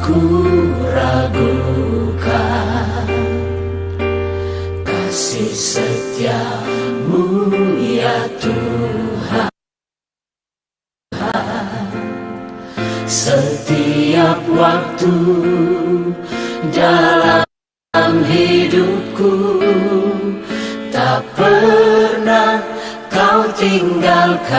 ku ragukan kasih setiamu ya Tuhan. Setiap waktu dalam hidupku tak pernah kau tinggalkan.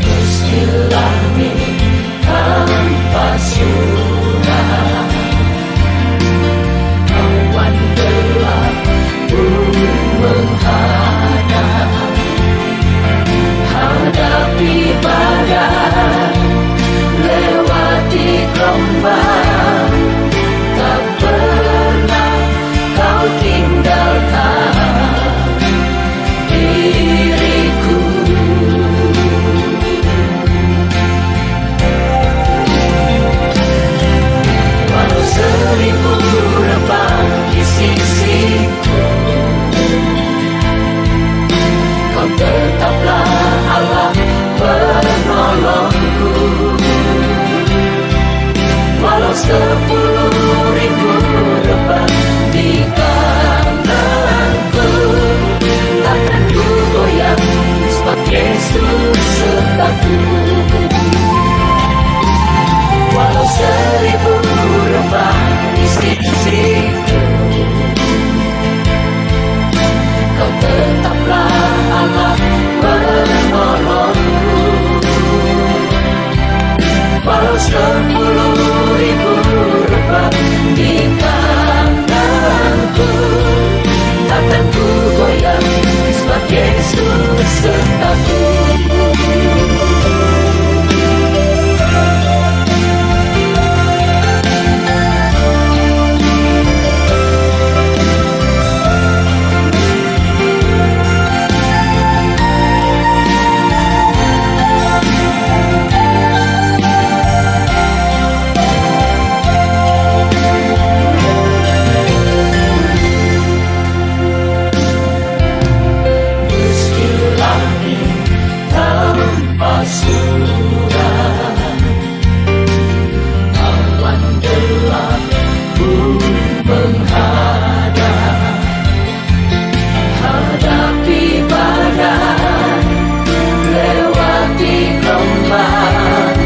Meski langit tanpa surut, awan gelap pun menghadap, hadapi badai, lewati gelombang, tak pernah kau tinggalkan diriku. Walau seribu rebah di sisiku, kau tetaplah Allah penolongku. Walau 10.000 rebah di kananku, takkan ku goyang sebab Yesus sertaku. Walau 1000 rebah di sisiku, kau tetaplah Allah penolongku. Walau 10.000 rebah di kananku, takkan ku goyang sebab Yesus sertaku. Awan gelap pun menghadap, hadapi badai, lewati gelombang,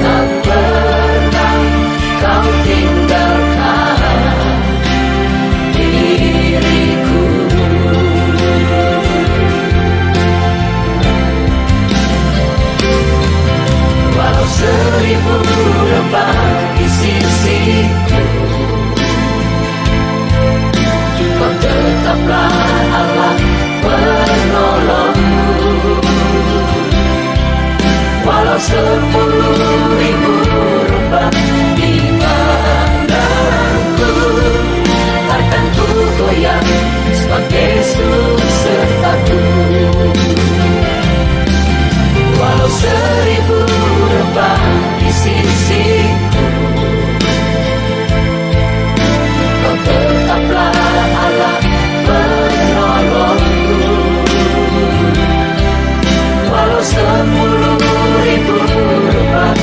tak pernah kau tinggalkan diriku. Walau 1000 rebah di sisiku, kau tetaplah Allah penolongku. Walau 10.000 rebah di kananku, takkan ku goyang sebab Yesus sertaku. Walau 1000 rebah di sisiku, kau tetaplah Allah penolongku. Walau 10.000 rebah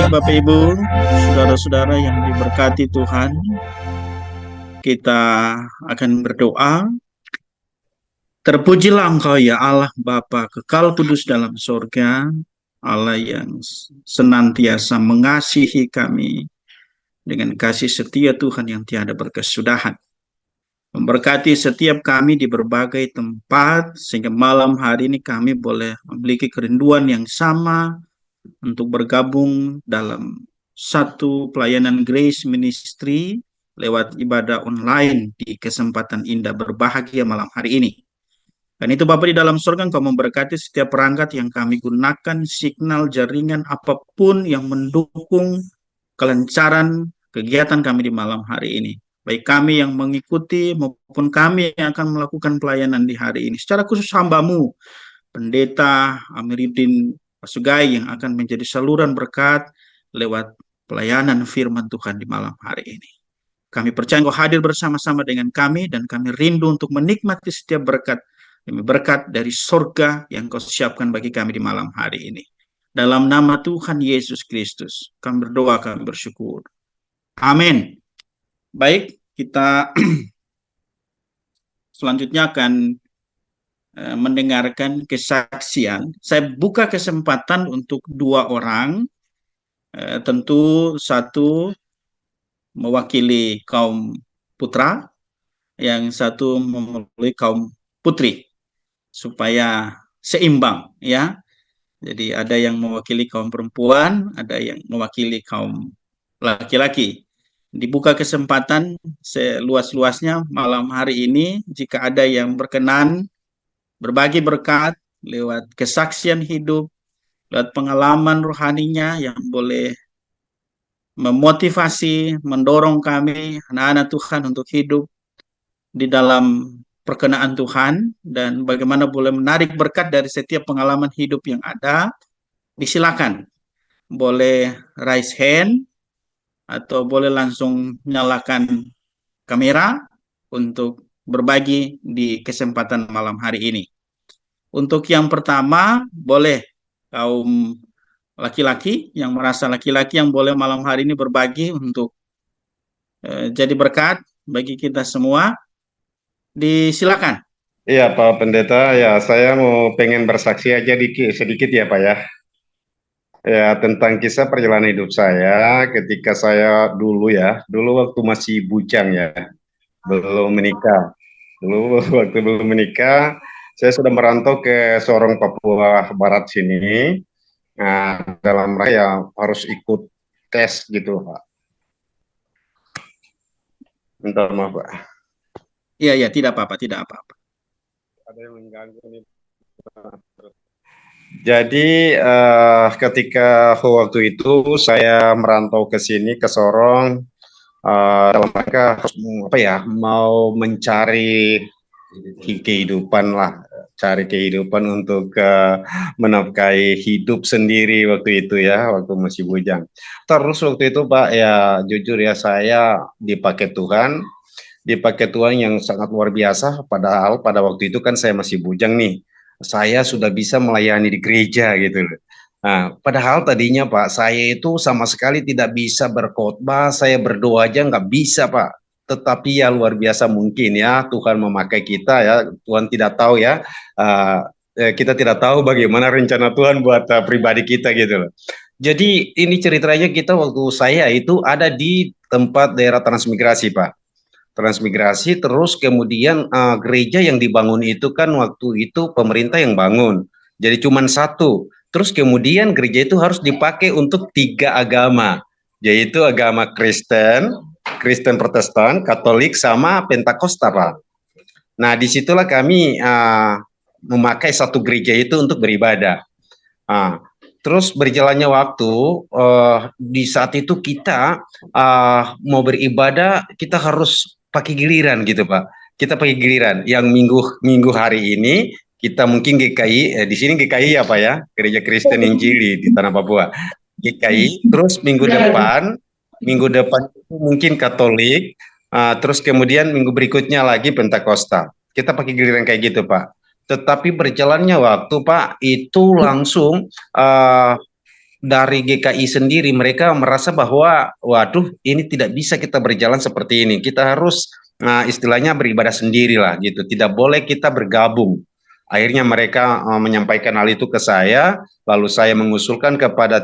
Bapak Ibu, saudara-saudara yang diberkati Tuhan, kita akan berdoa. Terpujilah Engkau ya Allah Bapa kekal kudus dalam surga, Allah yang senantiasa mengasihi kami dengan kasih setia Tuhan yang tiada berkesudahan. Memberkati setiap kami di berbagai tempat, sehingga malam hari ini kami boleh memiliki kerinduan yang sama untuk bergabung dalam satu pelayanan Grace Ministry lewat ibadah online di kesempatan indah berbahagia malam hari ini. Dan itu Bapak di dalam surga, Engkau memberkati setiap perangkat yang kami gunakan, signal, jaringan, apapun yang mendukung kelancaran kegiatan kami di malam hari ini. Baik kami yang mengikuti maupun kami yang akan melakukan pelayanan di hari ini. Secara khusus hamba-Mu, Pendeta Amiruddin Pasugai yang akan menjadi saluran berkat lewat pelayanan firman Tuhan di malam hari ini. Kami percaya Engkau hadir bersama-sama dengan kami dan kami rindu untuk menikmati setiap berkat demi berkat dari surga yang Kau siapkan bagi kami di malam hari ini. Dalam nama Tuhan Yesus Kristus, kami berdoa, kami bersyukur. Amin. Baik, kita selanjutnya akan mendengarkan kesaksian. Saya buka kesempatan untuk dua orang, tentu satu mewakili kaum putra, yang satu mewakili kaum putri, supaya seimbang ya. Jadi ada yang mewakili kaum perempuan, ada yang mewakili kaum laki-laki. Dibuka kesempatan seluas-luasnya malam hari ini, jika ada yang berkenan berbagi berkat lewat kesaksian hidup, lewat pengalaman rohaninya yang boleh memotivasi, mendorong kami, anak-anak Tuhan untuk hidup di dalam perkenaan Tuhan, dan bagaimana boleh menarik berkat dari setiap pengalaman hidup yang ada, disilakan. Boleh raise hand, atau boleh langsung nyalakan kamera untuk berbagi di kesempatan malam hari ini. Untuk yang pertama, boleh kaum laki-laki yang merasa laki-laki yang boleh malam hari ini berbagi untuk jadi berkat bagi kita semua. Disilakan. Iya Pak Pendeta, ya saya mau pengen bersaksi aja sedikit ya Pak ya. Ya tentang kisah perjalanan hidup saya ketika saya dulu waktu masih bujang ya, belum menikah. Dulu waktu belum menikah, saya sudah merantau ke Sorong, Papua Barat sini. Nah, dalam raya harus ikut tes gitu Pak. Minta maaf Pak. Iya, tidak apa-apa, tidak apa-apa. Ada yang mengganggu nih. Jadi ketika waktu itu saya merantau ke sini ke Sorong, dalam rangka apa ya, mau mencari kehidupan lah, cari kehidupan untuk menafkahi hidup sendiri waktu itu ya, waktu masih bujang. Terus waktu itu Pak ya jujur ya saya dipakai Tuhan yang sangat luar biasa, padahal pada waktu itu kan saya masih bujang nih, saya sudah bisa melayani di gereja gitu loh. Nah, padahal tadinya Pak, saya itu sama sekali tidak bisa berkhotbah, saya berdoa aja nggak bisa Pak. Tetapi ya luar biasa mungkin ya Tuhan memakai kita ya, Tuhan tidak tahu ya, kita tidak tahu bagaimana rencana Tuhan buat pribadi kita gitu loh. Jadi ini ceritanya kita waktu saya itu ada di tempat daerah transmigrasi Pak. Transmigrasi, terus kemudian gereja yang dibangun itu kan waktu itu pemerintah yang bangun, jadi cuma satu. Terus kemudian gereja itu harus dipakai untuk 3 agama, yaitu agama Kristen, Kristen Protestan, Katolik, sama Pentakosta Pak. Nah disitulah kami memakai satu gereja itu untuk beribadah. Terus berjalannya waktu, di saat itu kita mau beribadah, kita harus pakai giliran gitu Pak. Kita pakai giliran. Yang minggu hari ini kita mungkin GKI, di sini GKI ya Pak ya, Gereja Kristen Injili di Tanah Papua. GKI. Terus minggu depan itu mungkin Katolik. Terus kemudian minggu berikutnya lagi Pentakosta. Kita pakai giliran kayak gitu Pak. Tetapi berjalannya waktu Pak itu langsung dari GKI sendiri mereka merasa bahwa waduh ini tidak bisa kita berjalan seperti ini. Kita harus istilahnya beribadah sendiri lah gitu. Tidak boleh kita bergabung. Akhirnya mereka menyampaikan hal itu ke saya, lalu saya mengusulkan kepada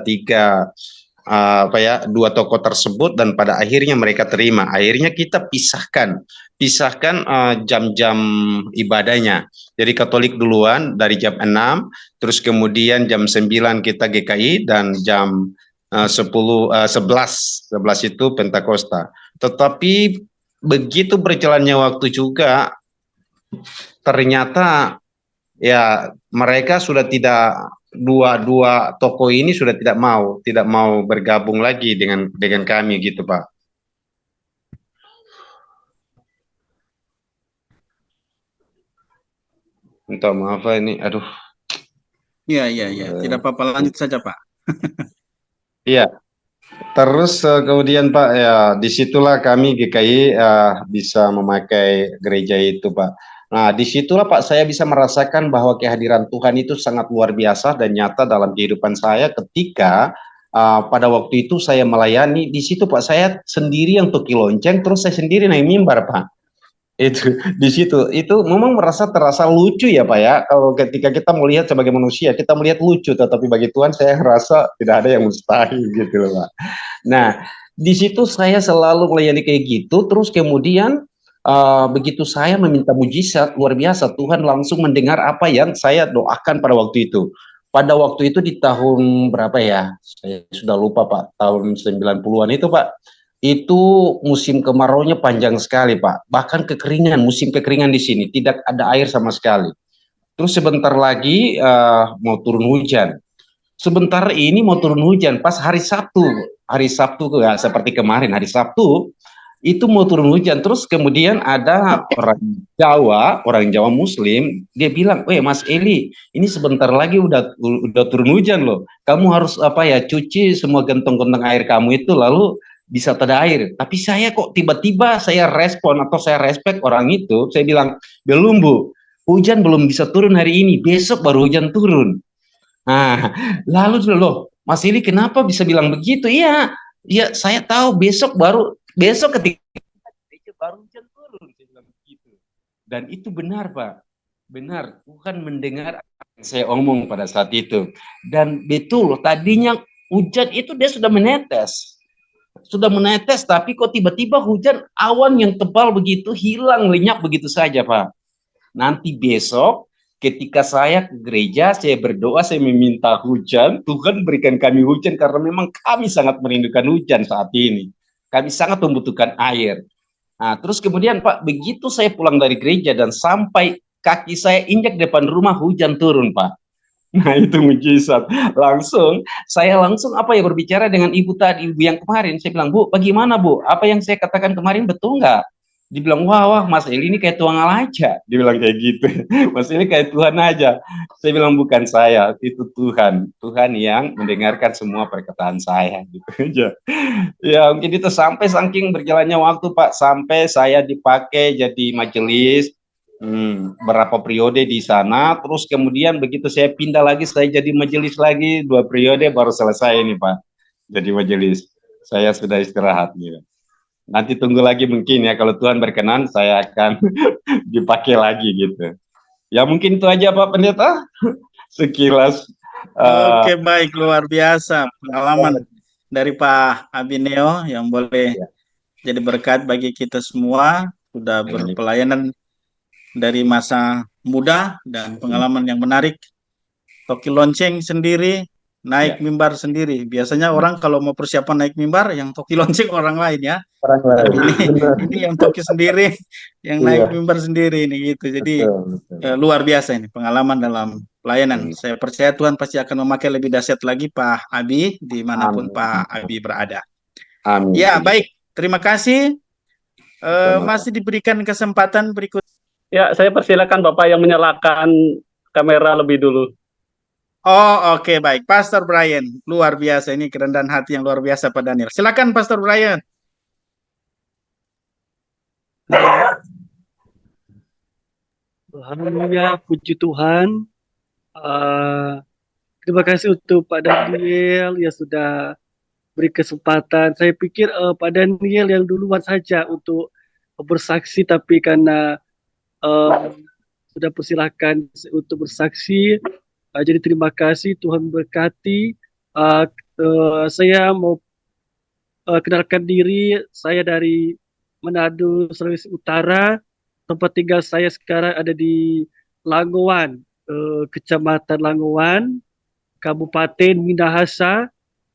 dua tokoh tersebut dan pada akhirnya mereka terima. Akhirnya kita pisahkan jam-jam ibadahnya. Jadi Katolik duluan dari jam 6, terus kemudian jam 9 kita GKI dan jam 11 itu Pentakosta. Tetapi begitu berjalannya waktu juga ternyata ya mereka sudah tidak dua tokoh ini sudah tidak mau bergabung lagi dengan kami gitu Pak. Minta maaf Pak, ini aduh. Iya, iya, iya. Tidak apa-apa, lanjut saja, Pak. Iya. Terus kemudian Pak ya disitulah kami GKI bisa memakai gereja itu Pak. Nah disitulah Pak saya bisa merasakan bahwa kehadiran Tuhan itu sangat luar biasa dan nyata dalam kehidupan saya ketika pada waktu itu saya melayani di situ Pak, saya sendiri yang toki lonceng terus saya sendiri naik mimbar Pak. Itu di situ itu memang terasa lucu ya Pak ya, kalau ketika kita melihat sebagai manusia kita melihat lucu, tetapi bagi Tuhan saya rasa tidak ada yang mustahil gitu loh Pak. Nah, di situ saya selalu melayani kayak gitu, terus kemudian begitu saya meminta mujizat luar biasa, Tuhan langsung mendengar apa yang saya doakan pada waktu itu. Pada waktu itu di tahun berapa ya? Saya sudah lupa Pak, tahun 90-an itu Pak. Itu musim kemaraunya panjang sekali Pak. Bahkan kekeringan, musim kekeringan di sini, tidak ada air sama sekali. Terus sebentar lagi mau turun hujan. Sebentar ini mau turun hujan pas hari Sabtu ya, seperti kemarin hari Sabtu itu mau turun hujan. Terus kemudian ada orang Jawa Muslim, dia bilang, "Weh Mas Eli, ini sebentar lagi udah turun hujan loh. Kamu harus apa ya, cuci semua gentong-gentong air kamu itu lalu bisa tada air." Tapi saya kok tiba-tiba saya respon atau saya respect orang itu, saya bilang, "Belum Bu, hujan belum bisa turun hari ini, besok baru hujan turun." Nah, lalu loh, Mas Ili kenapa bisa bilang begitu? Iya, ya saya tahu besok ketika baru hujan turun, saya bilang begitu. Dan itu benar, Pak. Benar, Tuhan mendengar apa yang saya omong pada saat itu. Dan betul, tadinya hujan itu dia sudah menetes. Sudah menetes, tapi kok tiba-tiba hujan awan yang tebal begitu hilang lenyap begitu saja, Pak. Nanti besok ketika saya ke gereja, saya berdoa, saya meminta hujan, Tuhan berikan kami hujan karena memang kami sangat merindukan hujan saat ini. Kami sangat membutuhkan air. Nah, terus kemudian Pak, begitu saya pulang dari gereja dan sampai kaki saya injak depan rumah, hujan turun Pak. Nah itu mujizat. Saya langsung apa ya berbicara dengan ibu tadi, ibu yang kemarin. Saya bilang, "Bu, bagaimana Bu? Apa yang saya katakan kemarin betul nggak?" Dibilang, wah Mas Eli ini kayak tuang aja. Dibilang kayak gitu. Mas Eli kayak Tuhan aja. Saya bilang bukan saya, itu Tuhan. Tuhan yang mendengarkan semua perkataan saya gitu aja. Ya mungkin itu sampai saking berjalannya waktu Pak, sampai saya dipakai jadi majelis berapa periode di sana, terus kemudian begitu saya pindah lagi, saya jadi majelis lagi 2 periode baru selesai ini Pak. Jadi majelis, saya sudah istirahat gitu. Nanti tunggu lagi mungkin ya kalau Tuhan berkenan saya akan dipakai lagi gitu. Ya mungkin itu aja Pak Pendeta sekilas. Oke, baik, luar biasa pengalaman dari Pak Abineo yang boleh Ya, jadi berkat bagi kita semua, sudah berpelayanan dari masa muda dan pengalaman yang menarik. Toki lonceng sendiri, naik ya. mimbar sendiri. Biasanya orang kalau mau persiapan naik mimbar, yang toki lonceng orang lain ya. Orang Tapi lain. ini Benar. ini yang toki sendiri, yang naik Iya, mimbar sendiri ini gitu. Jadi betul, betul. luar biasa ini pengalaman dalam pelayanan. Hmm. Saya percaya Tuhan pasti akan memakai lebih dahsyat lagi Pak Abi dimanapun Pak Amin. Abi berada. Amin. Ya baik, terima kasih. Sama-sama. Masih diberikan kesempatan berikut. Ya, saya persilakan Bapak yang menyalakan kamera lebih dulu. Oh oke baik, Pastor Brian, luar biasa ini kerendahan hati yang luar biasa Pak Daniel. Silakan Pastor Brian. Haleluya, puji Tuhan. Eh, Terima kasih untuk Pak Daniel yang sudah beri kesempatan. Saya pikir Pak Daniel yang duluan saja untuk bersaksi, tapi karena eh, sudah persilakan untuk bersaksi. Jadi terima kasih, Tuhan berkati. Uh, saya mau kenalkan diri, saya dari Manado, Sulawesi Utara. Tempat tinggal saya sekarang ada di Langowan, Kecamatan Langowan, Kabupaten Minahasa,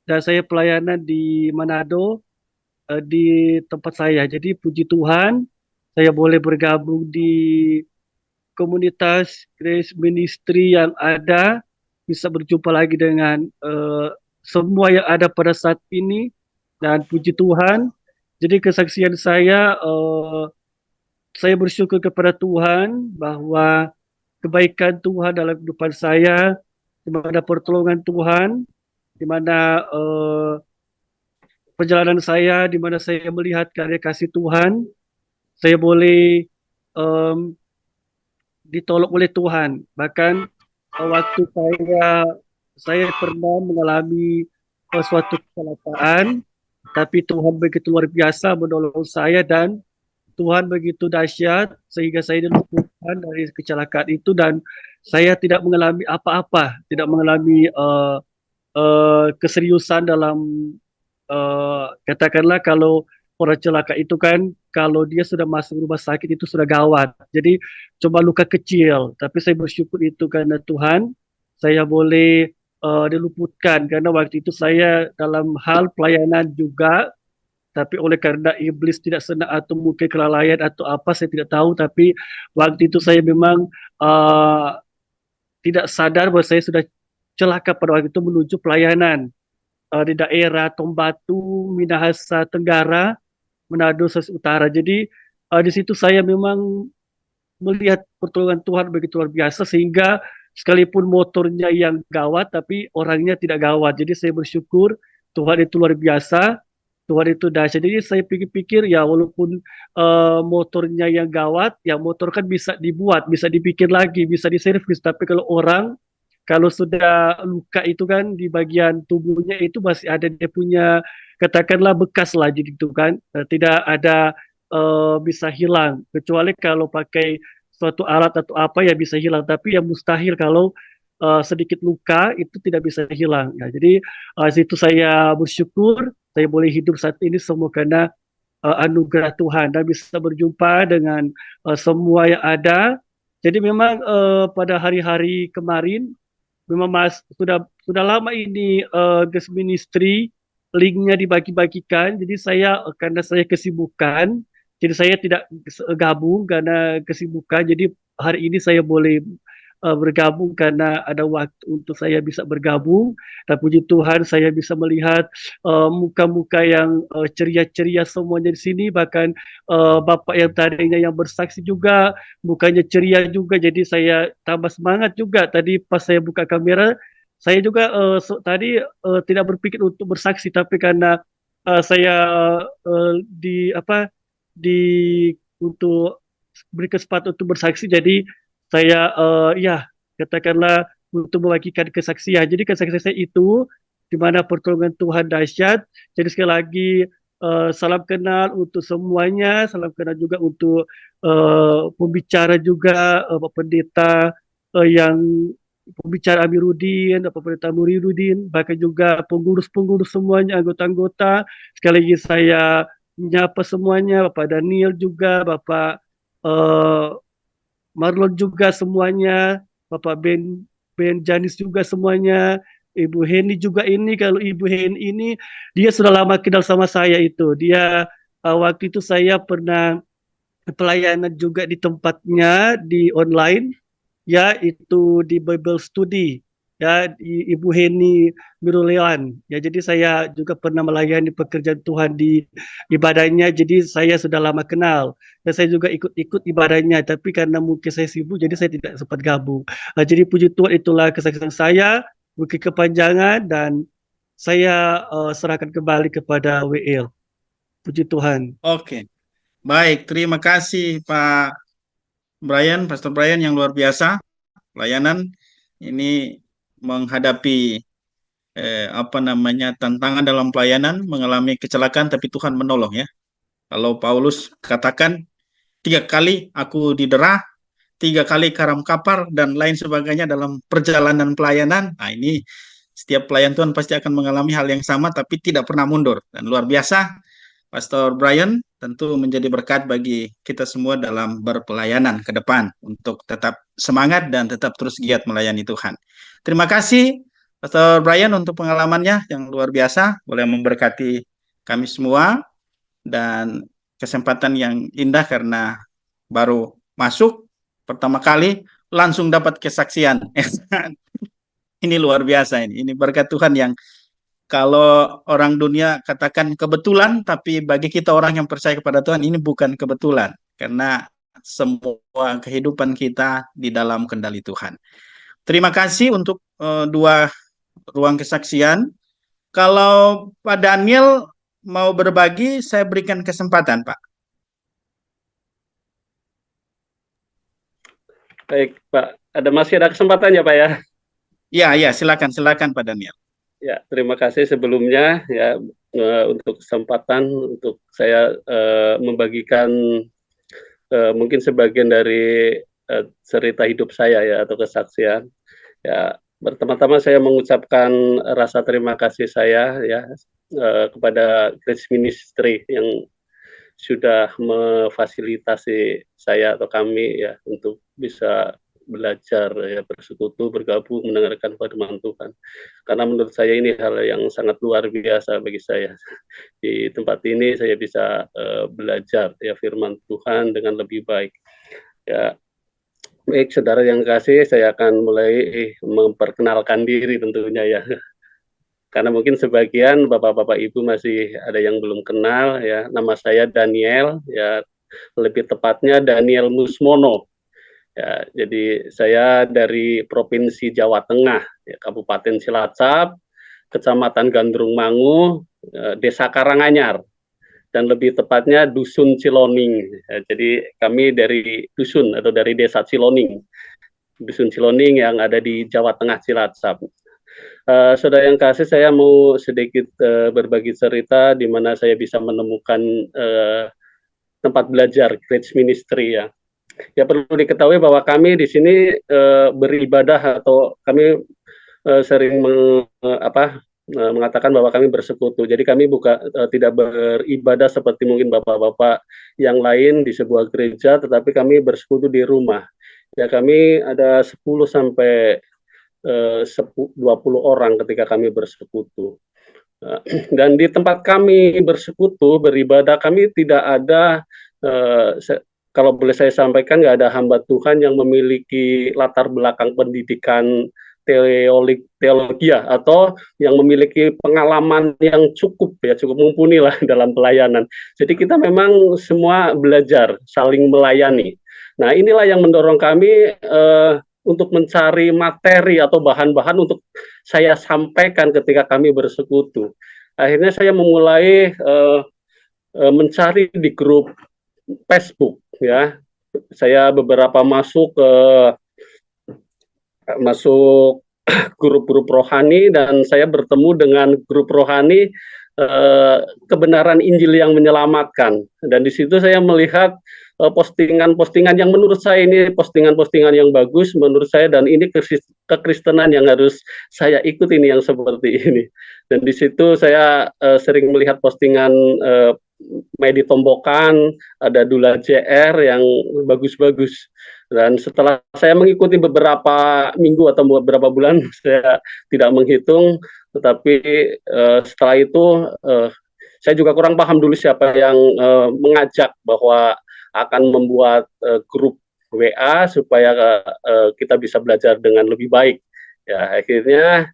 dan saya pelayanan di Manado, di tempat saya. Jadi puji Tuhan, saya boleh bergabung di komunitas Grace Ministry yang ada, bisa berjumpa lagi dengan semua yang ada pada saat ini, dan puji Tuhan. Jadi kesaksian saya bersyukur kepada Tuhan bahwa kebaikan Tuhan dalam kehidupan saya, di mana pertolongan Tuhan, di mana perjalanan saya, di mana saya melihat karya kasih Tuhan, saya boleh em, ditolong oleh Tuhan. Bahkan waktu saya pernah mengalami suatu kecelakaan, tapi Tuhan begitu luar biasa menolong saya, dan Tuhan begitu dahsyat sehingga saya diluputkan dari kecelakaan itu, dan saya tidak mengalami apa-apa, tidak mengalami keseriusan dalam katakanlah kalau orang celaka itu kan kalau dia sudah masuk rumah sakit itu sudah gawat. Jadi cuma luka kecil, tapi saya bersyukur itu karena Tuhan saya boleh diluputkan, karena waktu itu saya dalam hal pelayanan juga, tapi oleh karena iblis tidak senang atau mungkin kelalaian atau apa saya tidak tahu, tapi waktu itu saya memang uh, tidak sadar bahwa saya sudah celaka pada waktu itu menuju pelayanan di daerah Tombatu, Minahasa Tenggara, Manado, Sulawesi Utara. Jadi di situ saya memang melihat pertolongan Tuhan begitu luar biasa, sehingga sekalipun motornya yang gawat tapi orangnya tidak gawat. Jadi saya bersyukur Tuhan itu luar biasa, Tuhan itu dahsyat. Jadi saya pikir-pikir ya walaupun motornya yang gawat, ya motor kan bisa dibuat, bisa dibikin lagi, bisa diservis. Tapi kalau orang kalau sudah luka itu kan di bagian tubuhnya itu masih ada dia punya katakanlah bekas lah gitu kan. Tidak ada bisa hilang, kecuali kalau pakai suatu alat atau apa ya bisa hilang, tapi yang mustahil kalau sedikit luka itu tidak bisa hilang. Nah, jadi situ saya bersyukur saya boleh hidup saat ini semua karena anugerah Tuhan dan bisa berjumpa dengan semua yang ada. Jadi memang pada hari-hari kemarin memang sudah lama ini Gas Ministry linknya dibagi-bagikan. Jadi saya karena saya kesibukan, jadi saya tidak gabung karena kesibukan. Jadi hari ini saya boleh bergabung karena ada waktu untuk saya bisa bergabung. Dan puji Tuhan saya bisa melihat muka-muka yang ceria-ceria semuanya di sini. Bahkan Bapak yang tadinya yang bersaksi juga mukanya ceria juga. Jadi saya tambah semangat juga. Tadi pas saya buka kamera, saya juga tadi tidak berpikir untuk bersaksi, tapi karena saya di apa di untuk beri kesempatan untuk bersaksi, jadi saya ya katakanlah untuk membagikan kesaksian. Jadi kesaksian saya itu di mana pertolongan Tuhan dahsyat. Jadi sekali lagi salam kenal untuk semuanya, salam kenal juga untuk pembicara juga Pak Pendeta yang pembicara Amiruddin, Pak Pendeta Muriduddin, bahkan juga pengurus-pengurus semuanya, anggota-anggota. Sekali lagi saya menyapa semuanya, Bapak Daniel juga, Bapak eh, Marlon juga semuanya, Bapak Ben Janis juga semuanya, Ibu Heni juga ini. Kalau Ibu Heni ini dia sudah lama kenal sama saya itu. Dia waktu itu saya pernah pelayanan juga di tempatnya di online, ya itu di Bible Study, ya di Ibu Heni Mirulean. Ya jadi saya juga pernah melayani pekerjaan Tuhan di ibadahnya. Jadi saya sudah lama kenal dan saya juga ikut-ikut ibadahnya. Tapi karena mungkin saya sibuk, jadi saya tidak sempat gabung. Jadi puji Tuhan itulah kesaksian saya. Mungkin kepanjangan dan saya serahkan kembali kepada WL. Puji Tuhan. Oke, baik. Terima kasih Pak Brian, Pastor Brian yang luar biasa. Pelayanan ini menghadapi tantangan dalam pelayanan, mengalami kecelakaan, tapi Tuhan menolong ya. Kalau Paulus katakan 3 kali aku didera, 3 kali karam kapar dan lain sebagainya dalam perjalanan pelayanan. Nah, ini setiap pelayan Tuhan pasti akan mengalami hal yang sama, tapi tidak pernah mundur. Dan luar biasa, Pastor Brian tentu menjadi berkat bagi kita semua dalam berpelayanan ke depan untuk tetap semangat dan tetap terus giat melayani Tuhan. Terima kasih Pastor Brian untuk pengalamannya yang luar biasa, boleh memberkati kami semua dan kesempatan yang indah karena baru masuk pertama kali langsung dapat kesaksian. Ini luar biasa ini berkat Tuhan yang kalau orang dunia katakan kebetulan, tapi bagi kita orang yang percaya kepada Tuhan ini bukan kebetulan karena semua kehidupan kita di dalam kendali Tuhan. Terima kasih untuk 2 ruang kesaksian. Kalau Pak Daniel mau berbagi, saya berikan kesempatan, Pak. Baik, Pak. Masih ada kesempatan ya, Pak ya? Ya, silakan Pak Daniel. Ya, terima kasih sebelumnya ya untuk kesempatan untuk saya membagikan mungkin sebagian dari cerita hidup saya ya atau kesaksian. Ya, pertama-tama saya mengucapkan rasa terima kasih saya ya kepada Grace Ministry yang sudah memfasilitasi saya atau kami ya untuk bisa belajar ya bersekutu, bergabung, mendengarkan firman Tuhan. Karena menurut saya ini hal yang sangat luar biasa bagi saya. Di tempat ini saya bisa belajar ya firman Tuhan dengan lebih baik. Ya, baik saudara yang kasih, saya akan mulai memperkenalkan diri tentunya ya. Karena mungkin sebagian bapak-bapak ibu masih ada yang belum kenal ya. Nama saya Daniel ya, lebih tepatnya Daniel Musmono. Ya, jadi saya dari Provinsi Jawa Tengah, ya, Kabupaten Cilacap, Kecamatan Gandrung Mangu, Desa Karanganyar, dan lebih tepatnya Dusun Ciloning. Ya, jadi kami dari dusun atau dari Desa Ciloning, Dusun Ciloning yang ada di Jawa Tengah Cilacap. Saudara yang kasih, saya mau sedikit berbagi cerita di mana saya bisa menemukan tempat belajar Grace Ministry ya. Ya perlu diketahui bahwa kami di sini beribadah atau kami sering mengatakan bahwa kami bersekutu. Jadi kami tidak beribadah seperti mungkin bapak-bapak yang lain di sebuah gereja, tetapi kami bersekutu di rumah. Ya kami ada 10 sampai 20 orang ketika kami bersekutu. Dan di tempat kami bersekutu, beribadah, kami tidak ada kalau boleh saya sampaikan, nggak ada hamba Tuhan yang memiliki latar belakang pendidikan teologi atau yang memiliki pengalaman yang cukup mumpuni lah dalam pelayanan. Jadi kita memang semua belajar, saling melayani. Nah inilah yang mendorong kami untuk mencari materi atau bahan-bahan untuk saya sampaikan ketika kami bersekutu. Akhirnya saya memulai mencari di grup Facebook ya. Saya beberapa masuk grup-grup rohani dan saya bertemu dengan grup rohani kebenaran Injil yang menyelamatkan, dan di situ saya melihat postingan-postingan yang menurut saya ini postingan-postingan yang bagus menurut saya, dan ini kekristenan yang harus saya ikuti ini yang seperti ini. Dan di situ saya sering melihat postingan Medi Tombokan, ada Dula JR yang bagus-bagus. Dan setelah saya mengikuti beberapa minggu atau beberapa bulan, saya tidak menghitung, tetapi setelah itu saya juga kurang paham dulu siapa yang mengajak bahwa akan membuat grup WA supaya kita bisa belajar dengan lebih baik. Ya, akhirnya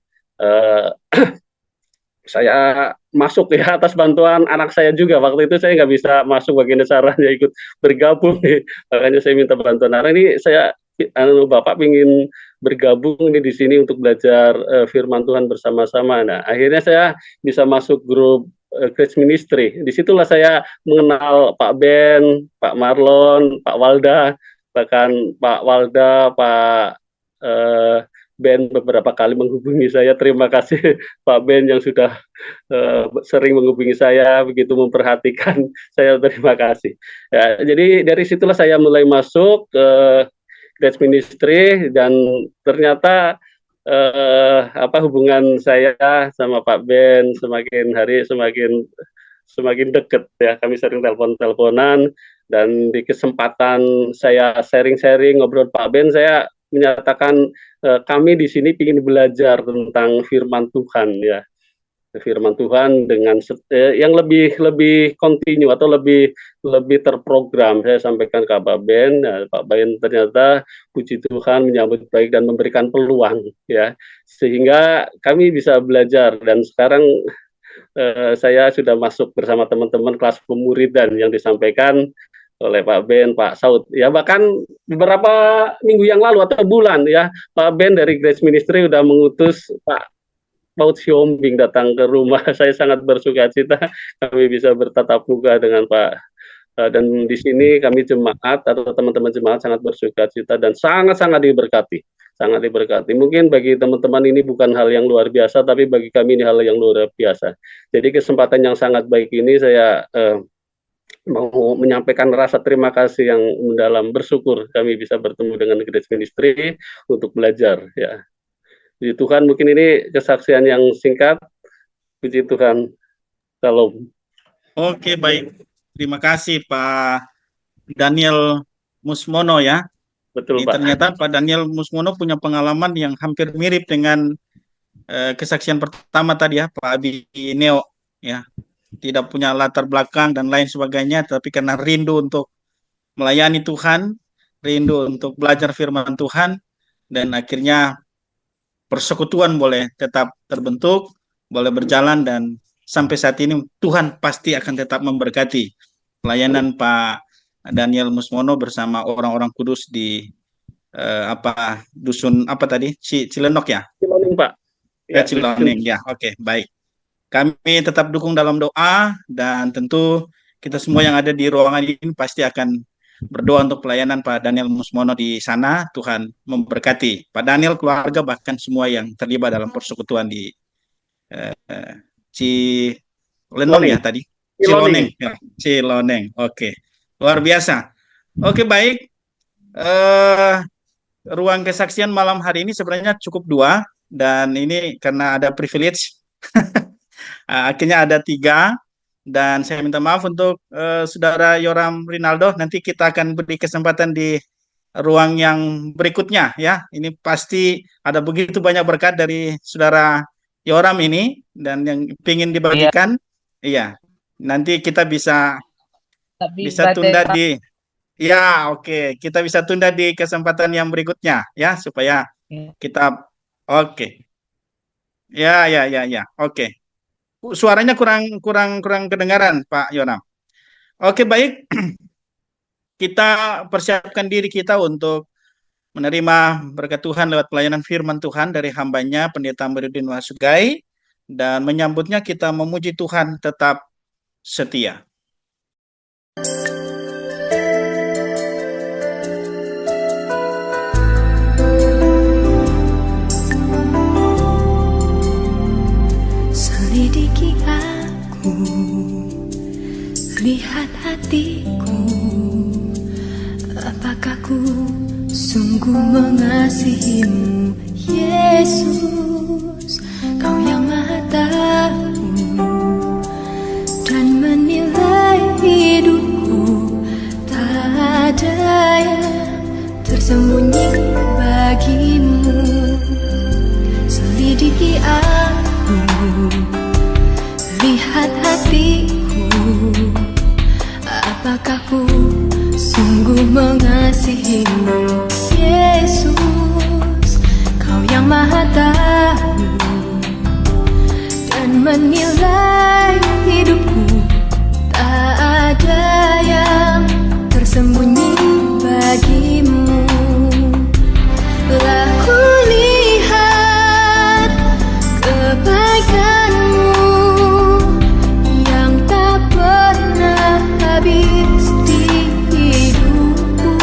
saya masuk ya atas bantuan anak saya juga. Waktu itu saya nggak bisa masuk bagian caranya ikut bergabung nih. Makanya saya minta bantuan. Nah ini saya Bapak ingin bergabung ini di sini untuk belajar firman Tuhan bersama-sama. Nah akhirnya saya bisa masuk grup Grace Ministry. Disitulah saya mengenal Pak Ben, Pak Marlon, Pak Walda, bahkan Pak Walda, Pak Ben beberapa kali menghubungi saya. Terima kasih Pak Ben yang sudah sering menghubungi saya, begitu memperhatikan saya. Terima kasih. Ya, jadi dari situlah saya mulai masuk ke Grace Ministry, dan ternyata hubungan saya sama Pak Ben semakin hari semakin dekat ya. Kami sering telepon-teleponan, dan di kesempatan saya sharing-sharing ngobrol Pak Ben, saya menyatakan kami di sini ingin belajar tentang firman Tuhan ya. Firman Tuhan dengan yang lebih kontinu atau lebih terprogram. Saya sampaikan ke Pak Ben. Nah, Pak Ben ternyata puji Tuhan menyambut baik dan memberikan peluang ya, sehingga kami bisa belajar. Dan sekarang saya sudah masuk bersama teman-teman kelas pemuridan yang disampaikan oleh Pak Ben, Pak Saud ya. Bahkan beberapa minggu yang lalu atau bulan ya, Pak Ben dari Grace Ministry sudah mengutus Pak Paut Siombing datang ke rumah. Saya sangat bersuka cita kami bisa bertatap muka dengan Pak. Dan di sini kami jemaat atau teman-teman jemaat sangat bersuka cita dan sangat-sangat diberkati. Sangat diberkati. Mungkin bagi teman-teman ini bukan hal yang luar biasa, tapi bagi kami ini hal yang luar biasa. Jadi kesempatan yang sangat baik ini saya mau menyampaikan rasa terima kasih yang mendalam, bersyukur kami bisa bertemu dengan Grace Ministry untuk belajar ya. Puji Tuhan, mungkin ini kesaksian yang singkat. Puji Tuhan. Salam. Oke, baik. Terima kasih Pak Daniel Musmono ya. Betul, Ini Pak. ternyata Pak Daniel Musmono punya pengalaman yang hampir mirip dengan kesaksian pertama tadi ya, Pak Abi Neo ya. Tidak punya latar belakang dan lain sebagainya, tapi karena rindu untuk melayani Tuhan, rindu untuk belajar firman Tuhan, dan akhirnya persekutuan boleh tetap terbentuk, boleh berjalan, dan sampai saat ini Tuhan pasti akan tetap memberkati pelayanan Pak Daniel Musmono bersama orang-orang kudus di dusun apa tadi? Cilenok ya? Ciloning, Pak. Ya, Ciloning ya. Oke, baik. Kami tetap dukung dalam doa, dan tentu kita semua yang ada di ruangan ini pasti akan berdoa untuk pelayanan Pak Daniel Musmono di sana. Tuhan memberkati Pak Daniel, keluarga, bahkan semua yang terlibat dalam persekutuan di Cilenong ya tadi. Ciloneng. Ya, Ciloneng. Oke. Luar biasa. Oke, baik. Ruang kesaksian malam hari ini sebenarnya cukup 2, dan ini karena ada privilege akhirnya ada 3. Dan saya minta maaf untuk Saudara Yoram Rinaldo. Nanti kita akan beri kesempatan di ruang yang berikutnya ya. Ini pasti ada begitu banyak berkat dari Saudara Yoram ini, dan yang ingin dibagikan. Iya. Nanti kita bisa tunda di. Ya, oke. Kita bisa tunda di kesempatan yang berikutnya ya, supaya kita. Oke. Ya. Oke. Suaranya kurang kedengaran Pak Yoram. Oke, baik. Kita persiapkan diri kita untuk menerima berkat Tuhan lewat pelayanan firman Tuhan dari hambanya Pendeta Amiruddin Wasugai, dan menyambutnya kita memuji Tuhan tetap setia. Selidiki aku, lihat hatiku, apakah ku sungguh mengasihimu, Yesus. Kau yang Maha Tahu dan menilai hidupku, tak ada yang tersembunyi bagimu. Selidiki aku, lihat hatiku, apakah ku sungguh mengasihimu, Yesus. Kau yang Maha Tahu dan menilai hidupku, tak ada yang tersembunyi bagimu. Lah ku lihat kebaikanmu yang tak pernah habis di hidupku.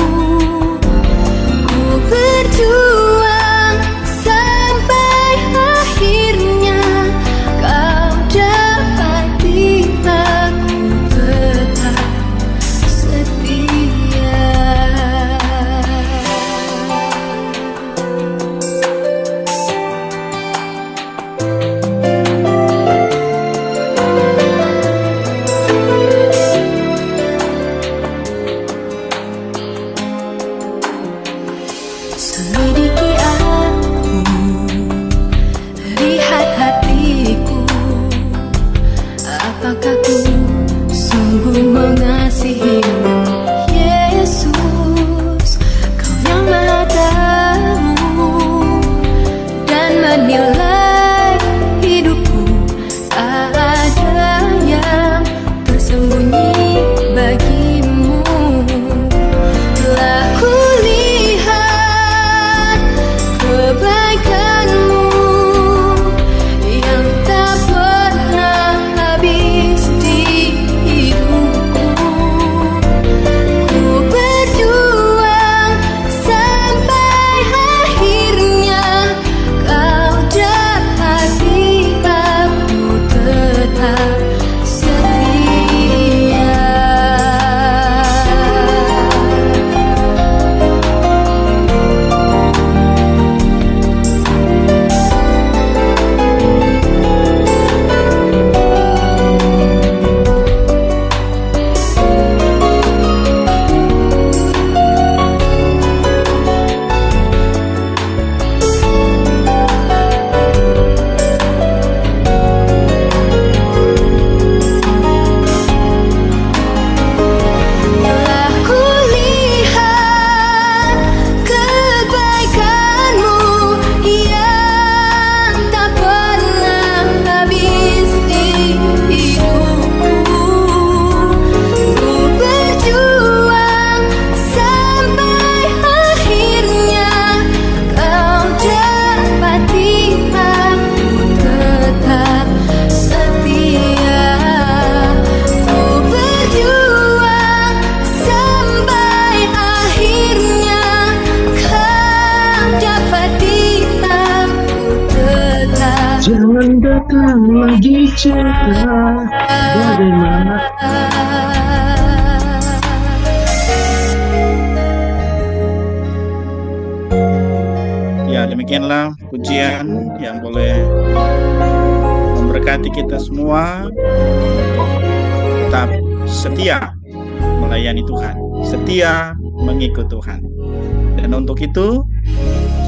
Ku berjuang apakah ku sungguh mengasihimu, Yesus? Kau yang Maha Tahu dan menilai hidupku, tak ada yang tersembunyi bagimu. Telah kulihat kebaikanmu yang tak pernah habis di hidupku. Ku berjuang sampai akhirnya kau dapati aku tetap setia. Telah kulihat kebaikanmu yang tak pernah habis di hidupku. Ku berjuang sampai akhirnya kau dapati aku tetap setia. Ku berjuang sampai akhirnya kau dapati aku tetap Jangan datang lagi cinta, bagaimana? Ya, demikianlah pujian yang boleh memberkati kita semua tetap setia melayani Tuhan, setia mengikut Tuhan. Dan untuk itu,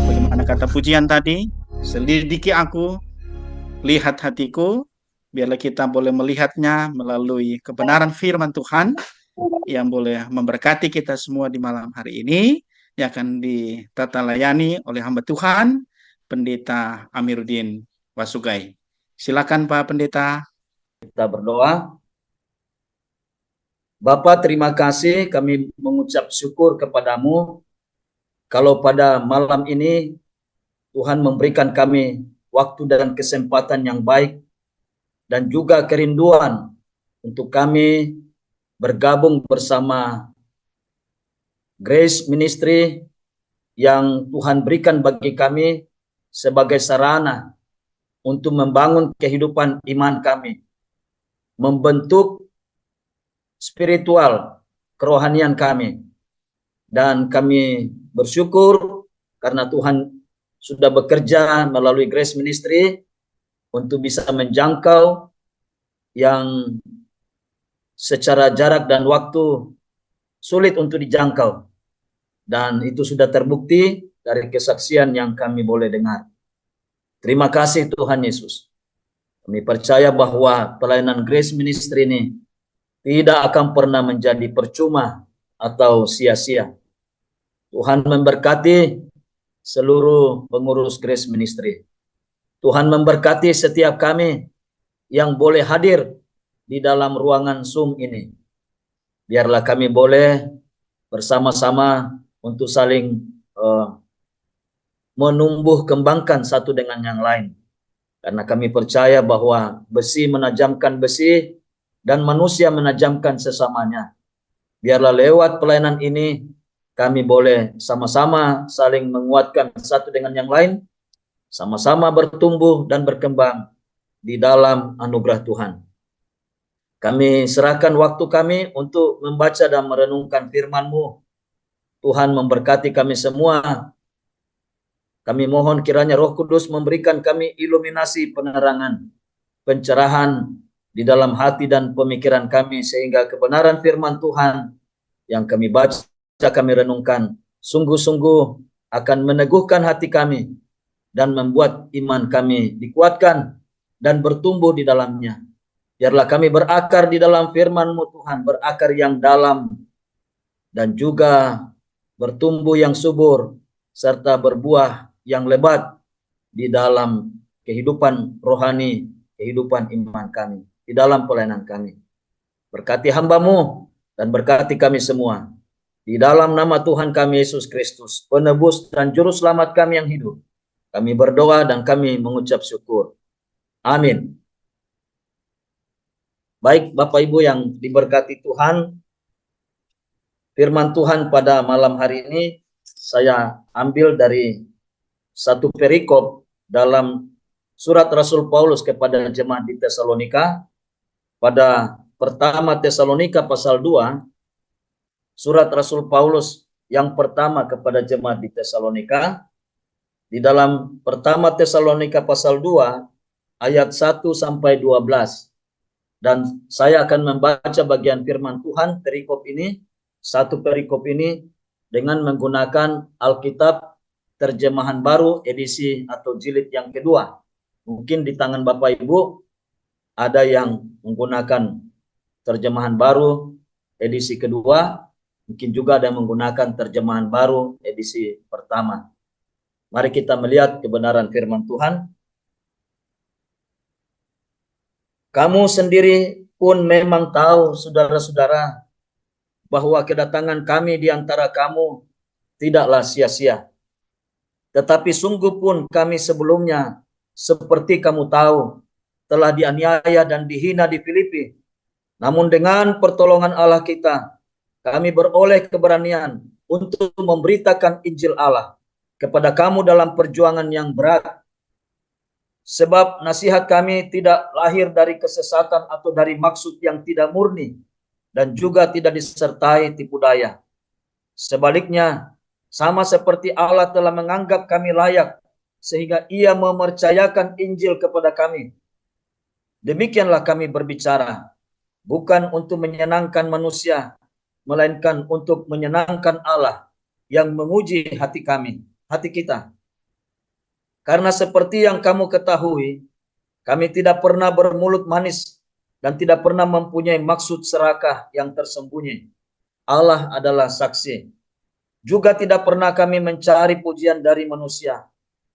bagaimana kata pujian tadi, selidiki aku, lihat hatiku, biarlah kita boleh melihatnya melalui kebenaran firman Tuhan yang boleh memberkati kita semua di malam hari ini, yang akan ditata layani oleh hamba Tuhan, Pendeta Amiruddin Wasugai. Silakan Pak Pendeta. Kita berdoa. Bapa, terima kasih, kami mengucap syukur kepadamu kalau pada malam ini Tuhan memberikan kami waktu dan kesempatan yang baik dan juga kerinduan untuk kami bergabung bersama Grace Ministry yang Tuhan berikan bagi kami sebagai sarana untuk membangun kehidupan iman kami, membentuk spiritual kerohanian kami. Dan kami bersyukur karena Tuhan sudah bekerja melalui Grace Ministry untuk bisa menjangkau yang secara jarak dan waktu sulit untuk dijangkau. Dan itu sudah terbukti dari kesaksian yang kami boleh dengar. Terima kasih Tuhan Yesus. Kami percaya bahwa pelayanan Grace Ministry ini tidak akan pernah menjadi percuma atau sia-sia. Tuhan memberkati seluruh pengurus Grace Ministry. Tuhan memberkati setiap kami yang boleh hadir di dalam ruangan Zoom ini. Biarlah kami boleh bersama-sama untuk saling menumbuh kembangkan satu dengan yang lain. Karena kami percaya bahwa besi menajamkan besi dan manusia menajamkan sesamanya. Biarlah lewat pelayanan ini kami boleh sama-sama saling menguatkan satu dengan yang lain, sama-sama bertumbuh dan berkembang di dalam anugerah Tuhan. Kami serahkan waktu kami untuk membaca dan merenungkan firman-Mu. Tuhan memberkati kami semua. Kami mohon kiranya Roh Kudus memberikan kami iluminasi penerangan, pencerahan di dalam hati dan pemikiran kami, sehingga kebenaran firman Tuhan yang kami baca, kami renungkan, sungguh-sungguh akan meneguhkan hati kami dan membuat iman kami dikuatkan dan bertumbuh di dalamnya. Biarlah kami berakar di dalam firman-Mu Tuhan, berakar yang dalam dan juga bertumbuh yang subur serta berbuah yang lebat di dalam kehidupan rohani, kehidupan iman kami, di dalam pelayanan kami. Berkati hamba-Mu dan berkati kami semua. Di dalam nama Tuhan kami Yesus Kristus, penebus dan juru selamat kami yang hidup, kami berdoa dan kami mengucap syukur. Amin. Baik Bapak Ibu yang diberkati Tuhan, firman Tuhan pada malam hari ini saya ambil dari satu perikop dalam surat Rasul Paulus kepada jemaat di Tesalonika. Pada pertama Tesalonika pasal 2, surat Rasul Paulus yang pertama kepada jemaat di Tesalonika. Di dalam pertama Tesalonika pasal 2 ayat 1 sampai 12. Dan saya akan membaca bagian firman Tuhan perikop ini, satu perikop ini dengan menggunakan Alkitab terjemahan baru edisi atau jilid yang kedua. Mungkin di tangan Bapak Ibu ada yang menggunakan terjemahan baru edisi kedua, mungkin juga ada yang menggunakan terjemahan baru edisi pertama. Mari kita melihat kebenaran firman Tuhan. Kamu sendiri pun memang tahu, saudara-saudara, bahwa kedatangan kami di antara kamu tidaklah sia-sia. Tetapi sungguh pun kami sebelumnya, seperti kamu tahu, telah dianiaya dan dihina di Filipi. Namun dengan pertolongan Allah kita, kami beroleh keberanian untuk memberitakan Injil Allah kepada kamu dalam perjuangan yang berat. Sebab nasihat kami tidak lahir dari kesesatan atau dari maksud yang tidak murni dan juga tidak disertai tipu daya. Sebaliknya, sama seperti Allah telah menganggap kami layak sehingga Ia mempercayakan Injil kepada kami. Demikianlah kami berbicara, bukan untuk menyenangkan manusia, melainkan untuk menyenangkan Allah yang menguji hati kami, hati kita. Karena seperti yang kamu ketahui, kami tidak pernah bermulut manis dan tidak pernah mempunyai maksud serakah yang tersembunyi. Allah adalah saksi. Juga tidak pernah kami mencari pujian dari manusia,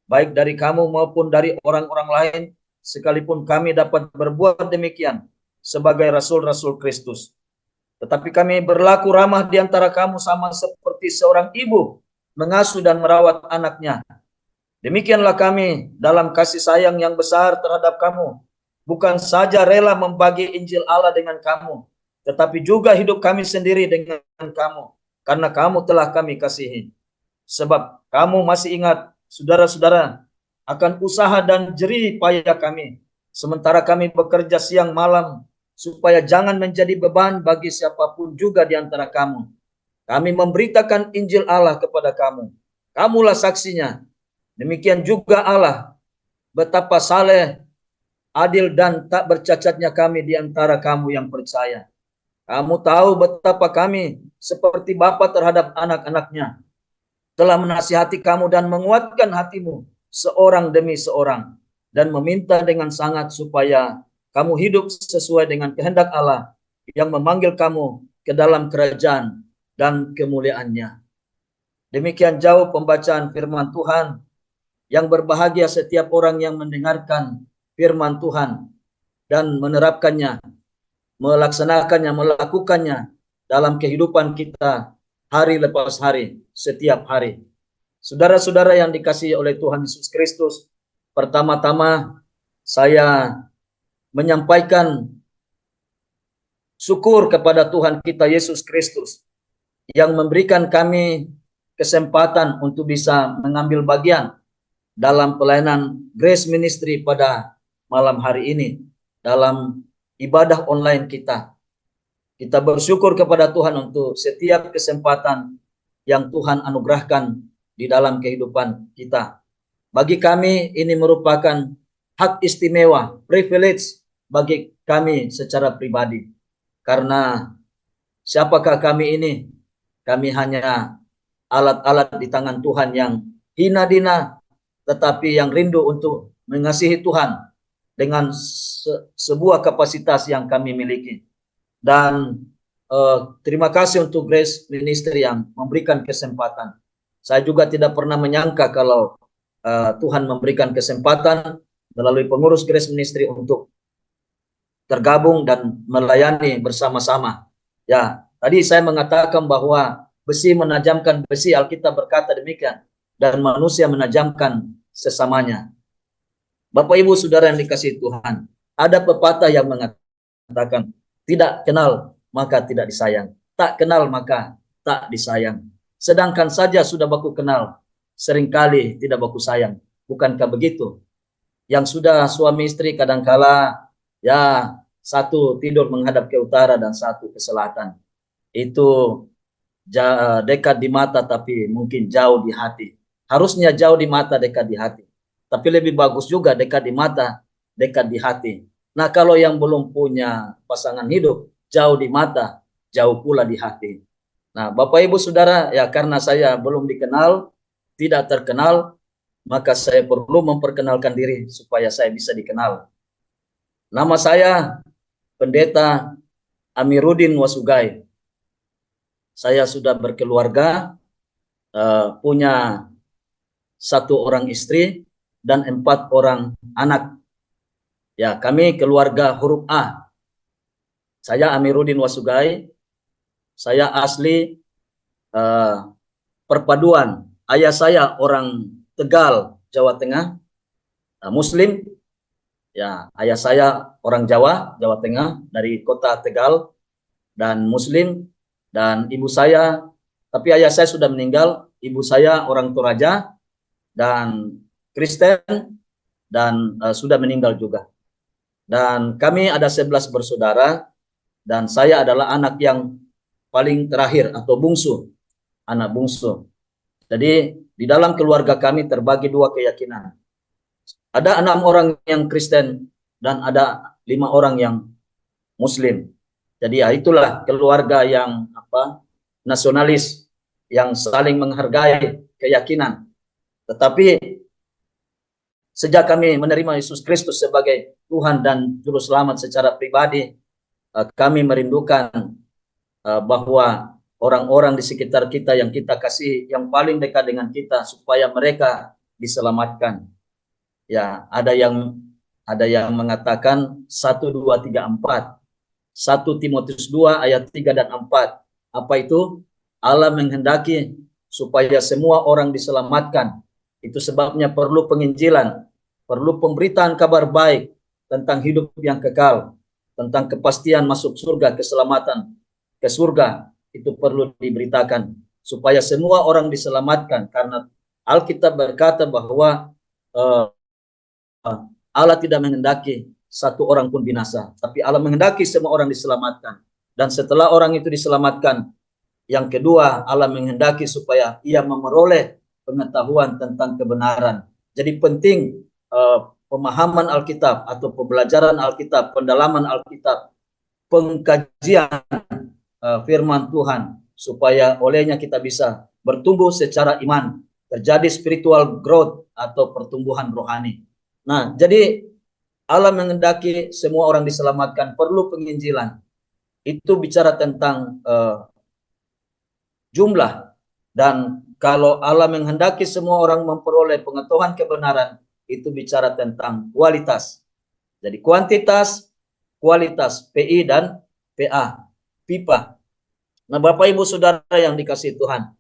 baik dari kamu maupun dari orang-orang lain, sekalipun kami dapat berbuat demikian sebagai rasul-rasul Kristus. Tetapi kami berlaku ramah di antara kamu sama seperti seorang ibu mengasuh dan merawat anaknya. Demikianlah kami dalam kasih sayang yang besar terhadap kamu. Bukan saja rela membagi Injil Allah dengan kamu, tetapi juga hidup kami sendiri dengan kamu, karena kamu telah kami kasihi. Sebab kamu masih ingat, saudara-saudara, akan usaha dan jerih payah kami, sementara kami bekerja siang malam, supaya jangan menjadi beban bagi siapapun juga di antara kamu. Kami memberitakan Injil Allah kepada kamu. Kamulah saksinya. Demikian juga Allah, betapa saleh, adil dan tak bercacatnya kami di antara kamu yang percaya. Kamu tahu betapa kami seperti bapa terhadap anak-anaknya, telah menasihati kamu dan menguatkan hatimu seorang demi seorang, dan meminta dengan sangat supaya kamu hidup sesuai dengan kehendak Allah yang memanggil kamu ke dalam kerajaan dan kemuliaannya. Demikian jauh pembacaan firman Tuhan. Yang berbahagia setiap orang yang mendengarkan firman Tuhan dan menerapkannya, melaksanakannya, melakukannya dalam kehidupan kita hari lepas hari, setiap hari. Saudara-saudara yang dikasihi oleh Tuhan Yesus Kristus, pertama-tama saya menyampaikan syukur kepada Tuhan kita Yesus Kristus yang memberikan kami kesempatan untuk bisa mengambil bagian dalam pelayanan Grace Ministry pada malam hari ini, dalam ibadah online kita. Kita bersyukur kepada Tuhan untuk setiap kesempatan yang Tuhan anugerahkan di dalam kehidupan kita. Bagi kami ini merupakan hak istimewa, privilege bagi kami secara pribadi. Karena siapakah kami ini? Kami hanya alat-alat di tangan Tuhan yang hina dina, tetapi yang rindu untuk mengasihi Tuhan dengan sebuah kapasitas yang kami miliki. Dan terima kasih untuk Grace Ministry yang memberikan kesempatan. Saya juga tidak pernah menyangka kalau Tuhan memberikan kesempatan melalui pengurus Grace Ministry untuk tergabung dan melayani bersama-sama. Ya, tadi saya mengatakan bahwa besi menajamkan besi, Alkitab berkata demikian, dan manusia menajamkan sesamanya. Bapak Ibu Saudara yang dikasihi Tuhan, ada pepatah yang mengatakan, tidak kenal maka tidak disayang, tak kenal maka tak disayang. Sedangkan saja sudah baku kenal, seringkali tidak baku sayang. Bukankah begitu? Yang sudah suami istri kadangkala ya satu tidur menghadap ke utara dan satu ke selatan. Itu dekat di mata tapi mungkin jauh di hati. Harusnya jauh di mata, dekat di hati. Tapi lebih bagus juga dekat di mata, dekat di hati. Nah, kalau yang belum punya pasangan hidup, jauh di mata, jauh pula di hati. Nah, Bapak Ibu Saudara, ya karena saya belum dikenal, tidak terkenal, maka saya perlu memperkenalkan diri supaya saya bisa dikenal. Nama saya Pendeta Amiruddin Wasugai. Saya sudah berkeluarga, punya 1 orang istri dan 4 orang anak. Ya, kami keluarga huruf A. Saya Amiruddin Wasugai. Saya asli perpaduan. Ayah saya orang Tegal, Jawa Tengah, Muslim. Ya, ayah saya orang Jawa, Jawa Tengah, dari kota Tegal dan Muslim. Dan ibu saya, tapi ayah saya sudah meninggal. Ibu saya orang Toraja dan Kristen dan sudah meninggal juga. Dan kami ada 11 bersaudara dan saya adalah anak yang paling terakhir atau bungsu, anak bungsu. Jadi di dalam keluarga kami terbagi 2 keyakinan. Ada 6 orang yang Kristen dan ada 5 orang yang Muslim. Jadi ya itulah keluarga yang nasionalis, yang saling menghargai keyakinan. Tetapi sejak kami menerima Yesus Kristus sebagai Tuhan dan Juru Selamat secara pribadi, kami merindukan bahwa orang-orang di sekitar kita yang kita kasih, yang paling dekat dengan kita, supaya mereka diselamatkan. Ya, ada yang mengatakan 1, 2, 3, 4. 1 Timotius 2 ayat 3 dan 4. Apa itu? Allah menghendaki supaya semua orang diselamatkan. Itu sebabnya perlu penginjilan, perlu pemberitaan kabar baik tentang hidup yang kekal, tentang kepastian masuk surga, keselamatan ke surga. Itu perlu diberitakan supaya semua orang diselamatkan, karena Alkitab berkata bahwa Allah tidak menghendaki 1 orang pun binasa, tapi Allah menghendaki semua orang diselamatkan. Dan setelah orang itu diselamatkan, yang kedua Allah menghendaki supaya ia memperoleh pengetahuan tentang kebenaran. Jadi penting pemahaman Alkitab atau pembelajaran Alkitab, pendalaman Alkitab, pengkajian firman Tuhan, supaya olehnya kita bisa bertumbuh secara iman, terjadi spiritual growth atau pertumbuhan rohani. Nah, jadi Allah menghendaki semua orang diselamatkan, perlu penginjilan. Itu bicara tentang jumlah. Dan kalau Allah menghendaki semua orang memperoleh pengetahuan kebenaran, itu bicara tentang kualitas. Jadi kuantitas, kualitas, PI dan PA, pipa. Nah, Bapak Ibu Saudara yang dikasihi Tuhan,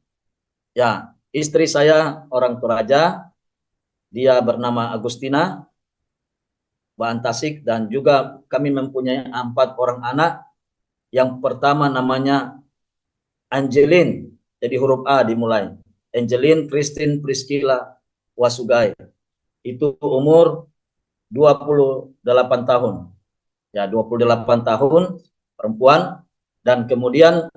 ya, istri saya orang Toraja, dia bernama Agustina Baan Tasik, dan juga kami mempunyai 4 orang anak. Yang pertama namanya Angelin, jadi huruf A dimulai. Angelin Christine Priscilla Wasugai. Itu umur 28 tahun. Ya, 28 tahun, perempuan. Dan kemudian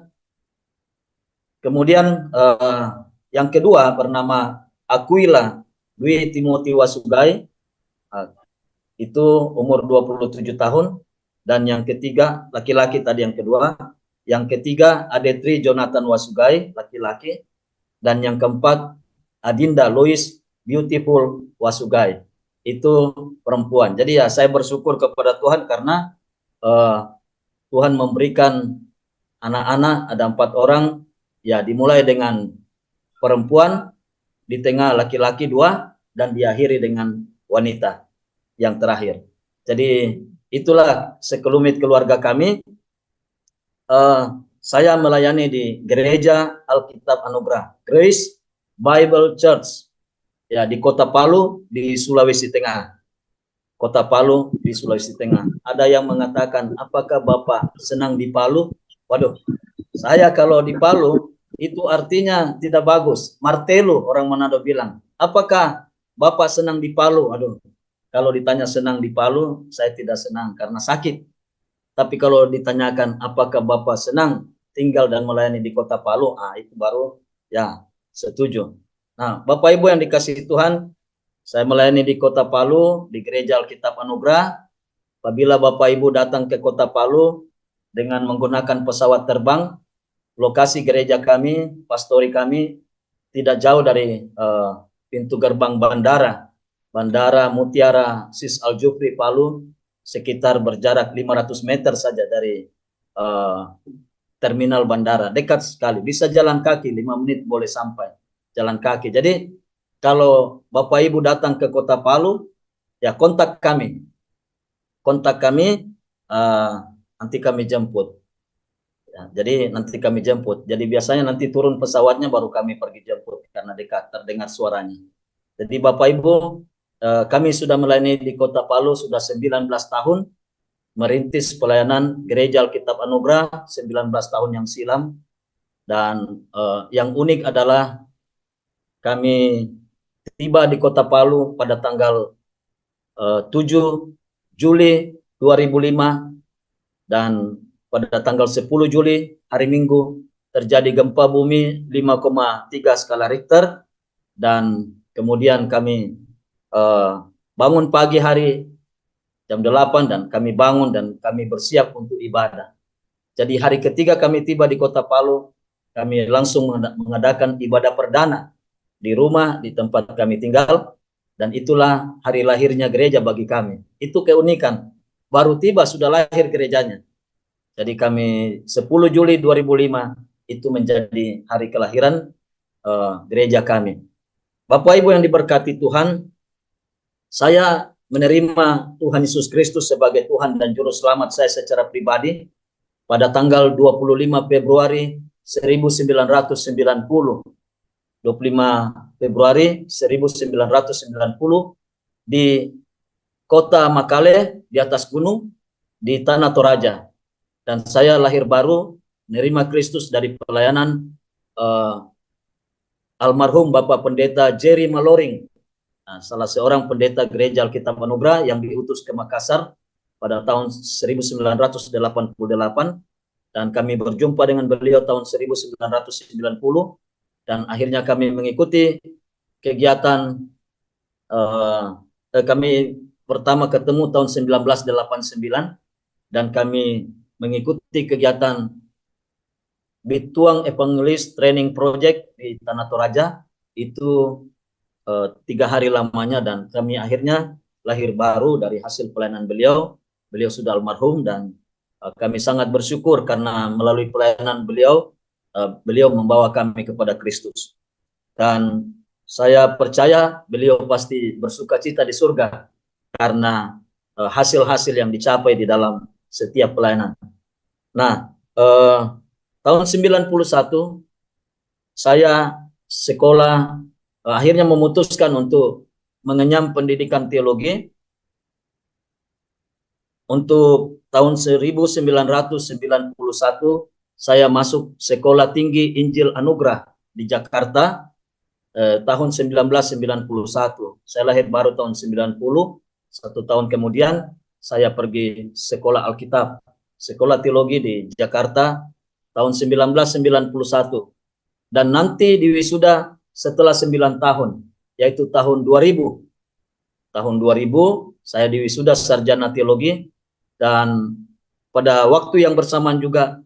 yang kedua bernama Aquila Dwi Timothy Wasugai. Itu umur 27 tahun. Dan yang ketiga, laki-laki tadi yang kedua. Yang ketiga, Adetri Jonathan Wasugai, laki-laki. Dan yang keempat, Adinda Lois Beautiful Wasugai. itu perempuan. Jadi ya saya bersyukur kepada Tuhan karena Tuhan memberikan anak-anak, ada 4 orang, ya dimulai dengan perempuan, di tengah laki-laki 2, dan diakhiri dengan wanita yang terakhir. Jadi itulah sekelumit keluarga kami. Saya melayani di Gereja Alkitab Anugerah, Grace Bible Church, ya di Kota Palu di Sulawesi Tengah. Kota Palu di Sulawesi Tengah. Ada yang mengatakan, apakah Bapak senang di Palu? Waduh, saya kalau di Palu itu artinya tidak bagus. Martelo orang Manado bilang. Apakah Bapak senang di Palu? Aduh, kalau ditanya senang di Palu, saya tidak senang karena sakit. Tapi kalau ditanyakan apakah Bapak senang tinggal dan melayani di Kota Palu, itu baru ya setuju. Nah, Bapak Ibu yang dikasihi Tuhan, saya melayani di Kota Palu, di Gereja Alkitab Anugerah. Apabila Bapak Ibu datang ke Kota Palu dengan menggunakan pesawat terbang, lokasi gereja kami, pastori kami, tidak jauh dari pintu gerbang Bandara Mutiara Sis Al Jufri Palu, sekitar berjarak 500 meter saja dari terminal bandara, dekat sekali, bisa jalan kaki, 5 menit boleh sampai jalan kaki. Jadi kalau Bapak Ibu datang ke Kota Palu, ya kontak kami, nanti kami jemput. Ya, jadi nanti kami jemput. Jadi biasanya nanti turun pesawatnya baru kami pergi jemput karena dekat terdengar suaranya. Jadi Bapak Ibu, kami sudah melayani di Kota Palu sudah 19 tahun, merintis pelayanan Gereja Alkitab Anugerah 19 tahun yang silam. Dan yang unik adalah kami tiba di Kota Palu pada tanggal 7 Juli 2005, dan pada tanggal 10 Juli hari Minggu terjadi gempa bumi 5,3 skala Richter, dan kemudian kami bangun pagi hari jam 8 dan kami bangun dan kami bersiap untuk ibadah. Jadi hari ketiga kami tiba di Kota Palu, kami langsung mengadakan ibadah perdana di rumah di tempat kami tinggal, dan itulah hari lahirnya gereja bagi kami. Itu keunikan, baru tiba sudah lahir gerejanya. Jadi kami 10 Juli 2005 itu menjadi hari kelahiran gereja kami. Bapak Ibu yang diberkati Tuhan, saya menerima Tuhan Yesus Kristus sebagai Tuhan dan Juru Selamat saya secara pribadi pada tanggal 25 Februari 1990. 25 Februari 1990 di Kota Makale, di atas gunung, di Tanah Toraja. Dan saya lahir baru, menerima Kristus dari pelayanan almarhum Bapak Pendeta Jerry Maloring, salah seorang pendeta Gereja Alkitab Anugerah yang diutus ke Makassar pada tahun 1988, dan kami berjumpa dengan beliau tahun 1990, dan akhirnya kami mengikuti kegiatan, kami pertama ketemu tahun 1989, dan kami mengikuti kegiatan Bituang Evangelis Training Project di Tanah Toraja, itu 3 hari lamanya, dan kami akhirnya lahir baru dari hasil pelayanan beliau. Beliau sudah almarhum, dan kami sangat bersyukur karena melalui pelayanan beliau, beliau membawa kami kepada Kristus. Dan saya percaya beliau pasti bersuka cita di surga karena hasil-hasil yang dicapai di dalam setiap pelayanan. Nah, tahun 91 saya sekolah, akhirnya memutuskan untuk mengenyam pendidikan teologi. Untuk tahun 1991 saya masuk Sekolah Tinggi Injil Anugerah di Jakarta tahun 1991. Saya lahir baru tahun 90, 1 tahun kemudian saya pergi sekolah Alkitab, sekolah teologi di Jakarta tahun 1991. Dan nanti di wisuda setelah 9 tahun, yaitu tahun 2000. Tahun 2000 saya di wisuda sarjana teologi, dan pada waktu yang bersamaan juga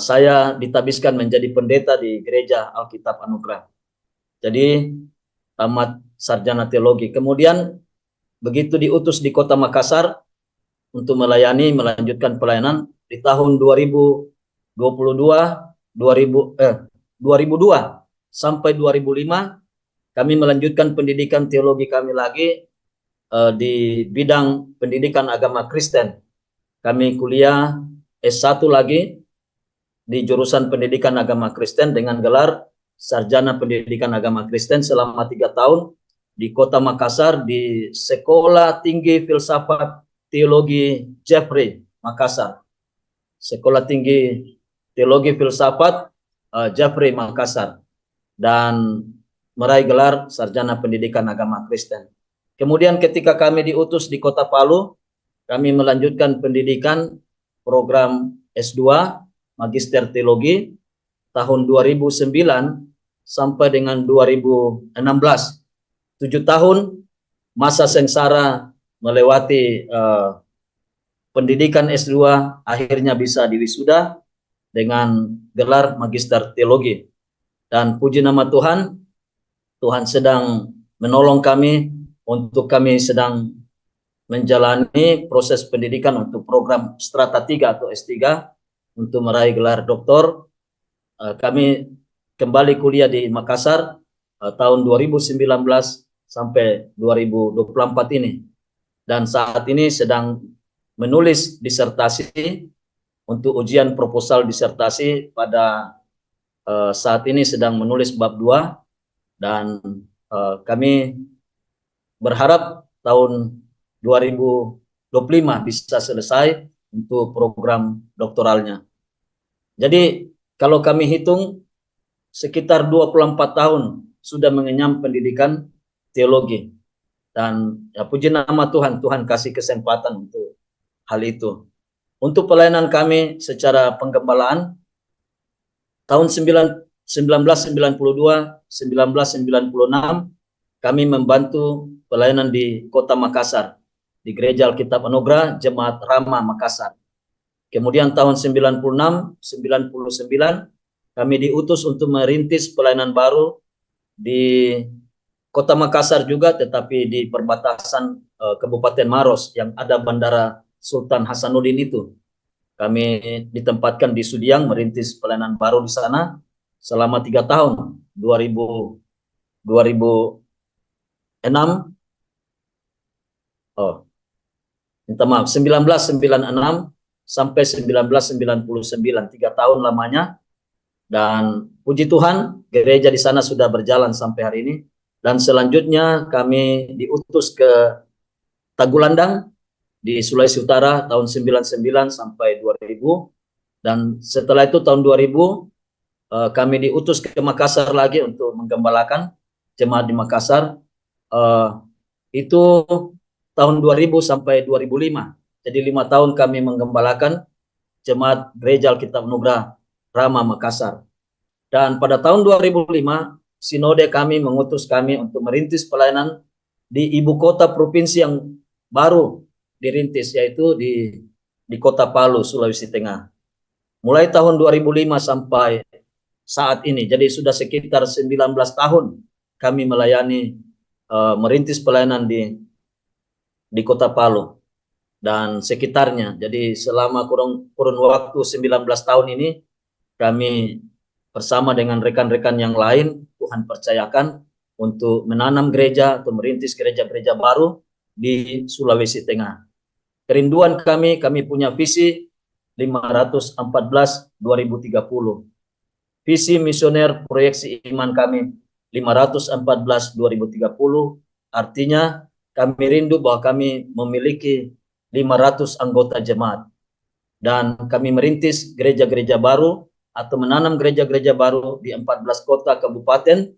saya ditabiskan menjadi pendeta di Gereja Alkitab Anugerah. Jadi tamat sarjana teologi. Kemudian begitu diutus di Kota Makassar untuk melanjutkan pelayanan di tahun 2022 2002 sampai 2005 kami melanjutkan pendidikan teologi kami lagi di bidang pendidikan agama Kristen. Kami kuliah S1 lagi di jurusan pendidikan agama Kristen dengan gelar Sarjana Pendidikan Agama Kristen selama 3 tahun di Kota Makassar di Sekolah Tinggi Filsafat Teologi Jeffrey Makassar. Sekolah Tinggi Teologi Filsafat Jeffrey Makassar, dan meraih gelar Sarjana Pendidikan Agama Kristen. Kemudian ketika kami diutus di Kota Palu, kami melanjutkan pendidikan program S2 Magister Teologi tahun 2009 sampai dengan 2016. 7 tahun masa sengsara melewati pendidikan S2, akhirnya bisa diwisuda dengan gelar Magister Teologi. Dan puji nama Tuhan, Tuhan sedang menolong kami untuk kami sedang menjalani proses pendidikan untuk program Strata 3 atau S3 untuk meraih gelar doktor. Kami kembali kuliah di Makassar tahun 2019 sampai 2024 ini. Dan saat ini sedang menulis disertasi untuk ujian proposal disertasi pada saat ini sedang menulis bab 2, dan kami berharap tahun 2025 bisa selesai untuk program doktoralnya. Jadi kalau kami hitung sekitar 24 tahun sudah mengenyam pendidikan teologi. Dan ya, puji nama Tuhan, Tuhan kasih kesempatan untuk hal itu. Untuk pelayanan kami secara penggembalaan, tahun 1992-1996 kami membantu pelayanan di Kota Makassar, di Gereja Alkitab Anugerah Jemaat Rama Makassar. Kemudian tahun 96-99 kami diutus untuk merintis pelayanan baru di Kota Makassar juga, tetapi di perbatasan Kabupaten Maros yang ada Bandara Sultan Hasanuddin itu. Kami ditempatkan di Sudiang merintis pelayanan baru di sana selama 3 tahun, 2006 1996 sampai 1999, 3 tahun lamanya. Dan puji Tuhan, gereja di sana sudah berjalan sampai hari ini. Dan selanjutnya kami diutus ke Tagulandang di Sulawesi Utara tahun 99 sampai 2000. Dan setelah itu tahun 2000 kami diutus ke Makassar lagi untuk menggembalakan jemaat di Makassar. Itu tahun 2000 sampai 2005. Jadi 5 tahun kami menggembalakan jemaat Gereja Alkitab Anugerah Rama Makassar. Dan pada tahun 2005 sinode kami mengutus kami untuk merintis pelayanan di ibu kota provinsi yang baru dirintis, yaitu di Kota Palu, Sulawesi Tengah. Mulai tahun 2005 sampai saat ini, jadi sudah sekitar 19 tahun kami melayani merintis pelayanan di Kota Palu dan sekitarnya. Jadi selama kurun waktu 19 tahun ini kami bersama dengan rekan-rekan yang lain Tuhan percayakan untuk menanam gereja atau merintis gereja-gereja baru di Sulawesi Tengah. Kerinduan kami punya visi 514 2030. Visi misioner proyeksi iman kami 514 2030, artinya kami rindu bahwa kami memiliki 500 anggota jemaat. Dan kami merintis gereja-gereja baru atau menanam gereja-gereja baru di 14 kota kabupaten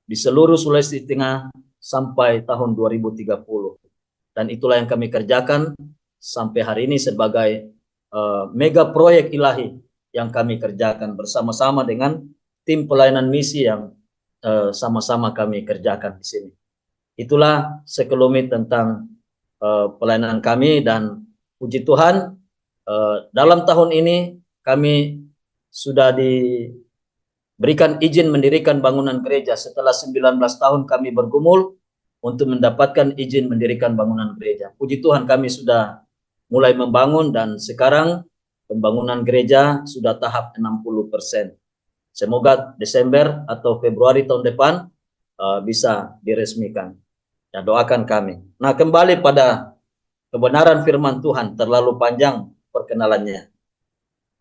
di seluruh Sulawesi Tengah sampai tahun 2030. Dan itulah yang kami kerjakan sampai hari ini sebagai mega proyek ilahi yang kami kerjakan bersama-sama dengan tim pelayanan misi yang sama-sama kami kerjakan di sini. Itulah sekelumit tentang pelayanan kami, dan puji Tuhan dalam tahun ini kami sudah diberikan izin mendirikan bangunan gereja setelah 19 tahun kami bergumul. untuk mendapatkan izin mendirikan bangunan gereja. Puji Tuhan kami sudah mulai membangun dan sekarang pembangunan gereja sudah tahap 60%. Semoga Desember atau Februari tahun depan bisa diresmikan. Ya, doakan kami. Nah, kembali pada kebenaran firman Tuhan, terlalu panjang perkenalannya.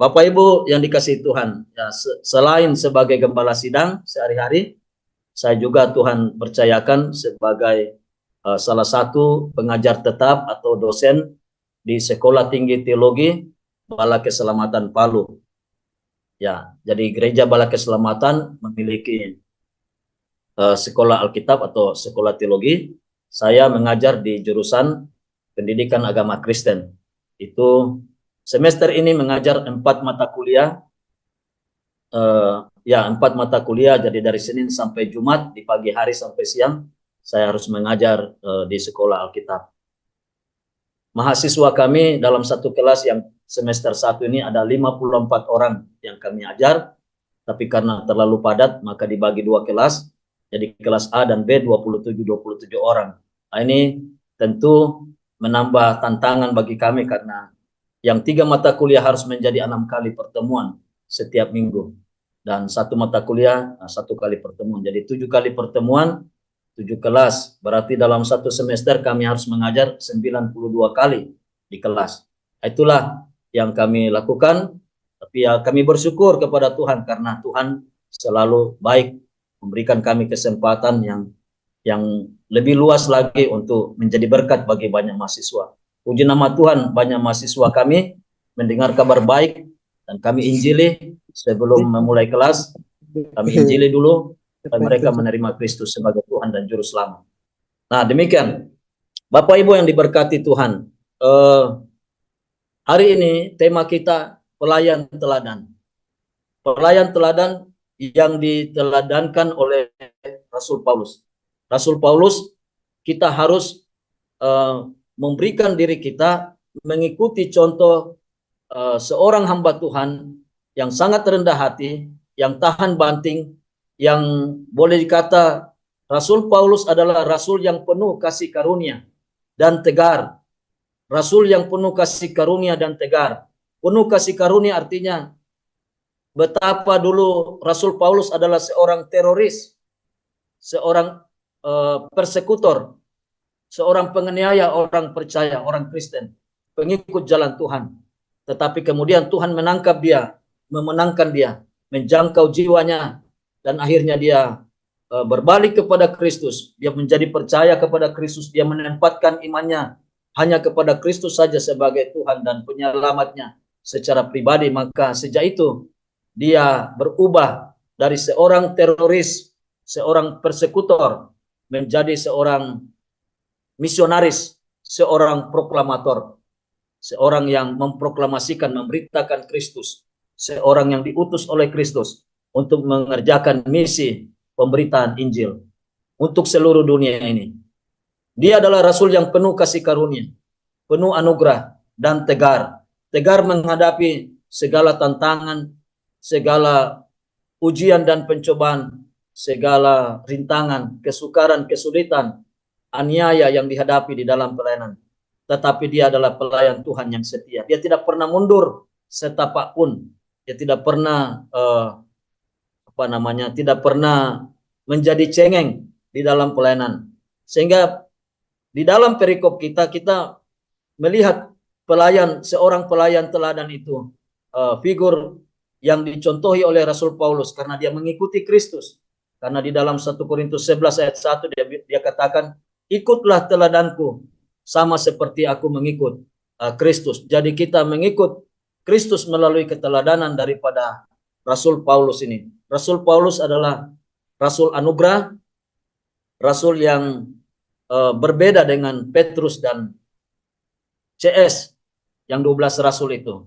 Bapak Ibu yang dikasihi Tuhan, ya, selain sebagai gembala sidang sehari-hari, saya juga Tuhan percayakan sebagai salah satu pengajar tetap atau dosen di Sekolah Tinggi Teologi Bala Keselamatan Palu. Ya, jadi Gereja Bala Keselamatan memiliki sekolah Alkitab atau sekolah teologi. Saya mengajar di jurusan Pendidikan Agama Kristen. Itu semester ini mengajar 4 mata kuliah. 4 mata kuliah, jadi dari Senin sampai Jumat, di pagi hari sampai siang saya harus mengajar di sekolah Alkitab. Mahasiswa kami dalam satu kelas yang semester 1 ini ada 54 orang yang kami ajar, tapi karena terlalu padat maka dibagi 2 kelas, jadi kelas A dan B 27 orang. Nah, ini tentu menambah tantangan bagi kami karena yang 3 mata kuliah harus menjadi 6 kali pertemuan setiap minggu. Dan 1 mata kuliah 1 kali pertemuan. Jadi 7 kali pertemuan, 7 kelas. Berarti dalam 1 semester kami harus mengajar 92 kali di kelas. Itulah yang kami lakukan. Tapi ya kami bersyukur kepada Tuhan karena Tuhan selalu baik memberikan kami kesempatan yang lebih luas lagi untuk menjadi berkat bagi banyak mahasiswa. Puji nama Tuhan, banyak mahasiswa kami mendengar kabar baik dan kami injili sebelum memulai kelas. Kami injili dulu dan mereka menerima Kristus sebagai Tuhan dan Juru Selamat. Nah, demikian Bapak Ibu yang diberkati Tuhan. Hari ini tema kita pelayan teladan. Pelayan teladan yang diteladankan oleh Rasul Paulus. Rasul Paulus, kita harus memberikan diri kita mengikuti contoh seorang hamba Tuhan yang sangat rendah hati, yang tahan banting, yang boleh dikata Rasul Paulus adalah rasul yang penuh kasih karunia dan tegar. Rasul yang penuh kasih karunia dan tegar. Penuh kasih karunia artinya betapa dulu Rasul Paulus adalah seorang teroris, seorang persekutor, seorang penganiaya orang percaya, orang Kristen, pengikut jalan Tuhan. Tetapi kemudian Tuhan menangkap dia, memenangkan dia, menjangkau jiwanya, dan akhirnya dia berbalik kepada Kristus. Dia menjadi percaya kepada Kristus, dia menempatkan imannya hanya kepada Kristus saja sebagai Tuhan dan penyelamatnya secara pribadi. Maka sejak itu dia berubah dari seorang teroris, seorang persekutor, menjadi seorang misionaris, seorang proklamator, seorang yang memproklamasikan, memberitakan Kristus, seorang yang diutus oleh Kristus untuk mengerjakan misi pemberitaan Injil untuk seluruh dunia ini. Dia adalah rasul yang penuh kasih karunia, penuh anugerah dan tegar. Tegar menghadapi segala tantangan, segala ujian dan pencobaan, segala rintangan, kesukaran, kesulitan, aniaya yang dihadapi di dalam pelayanan. Tetapi dia adalah pelayan Tuhan yang setia. Dia tidak pernah mundur setapak pun. Dia tidak pernah tidak pernah menjadi cengeng di dalam pelayanan. Sehingga di dalam perikop kita melihat seorang pelayan teladan itu, figur yang dicontohi oleh Rasul Paulus karena dia mengikuti Kristus. Karena di dalam 1 Korintus 11 ayat 1 dia katakan, ikutlah teladanku sama seperti aku mengikut Kristus. Jadi kita mengikut Kristus melalui keteladanan daripada Rasul Paulus ini. Rasul Paulus adalah rasul anugerah, rasul yang berbeda dengan Petrus dan CS yang 12 rasul itu.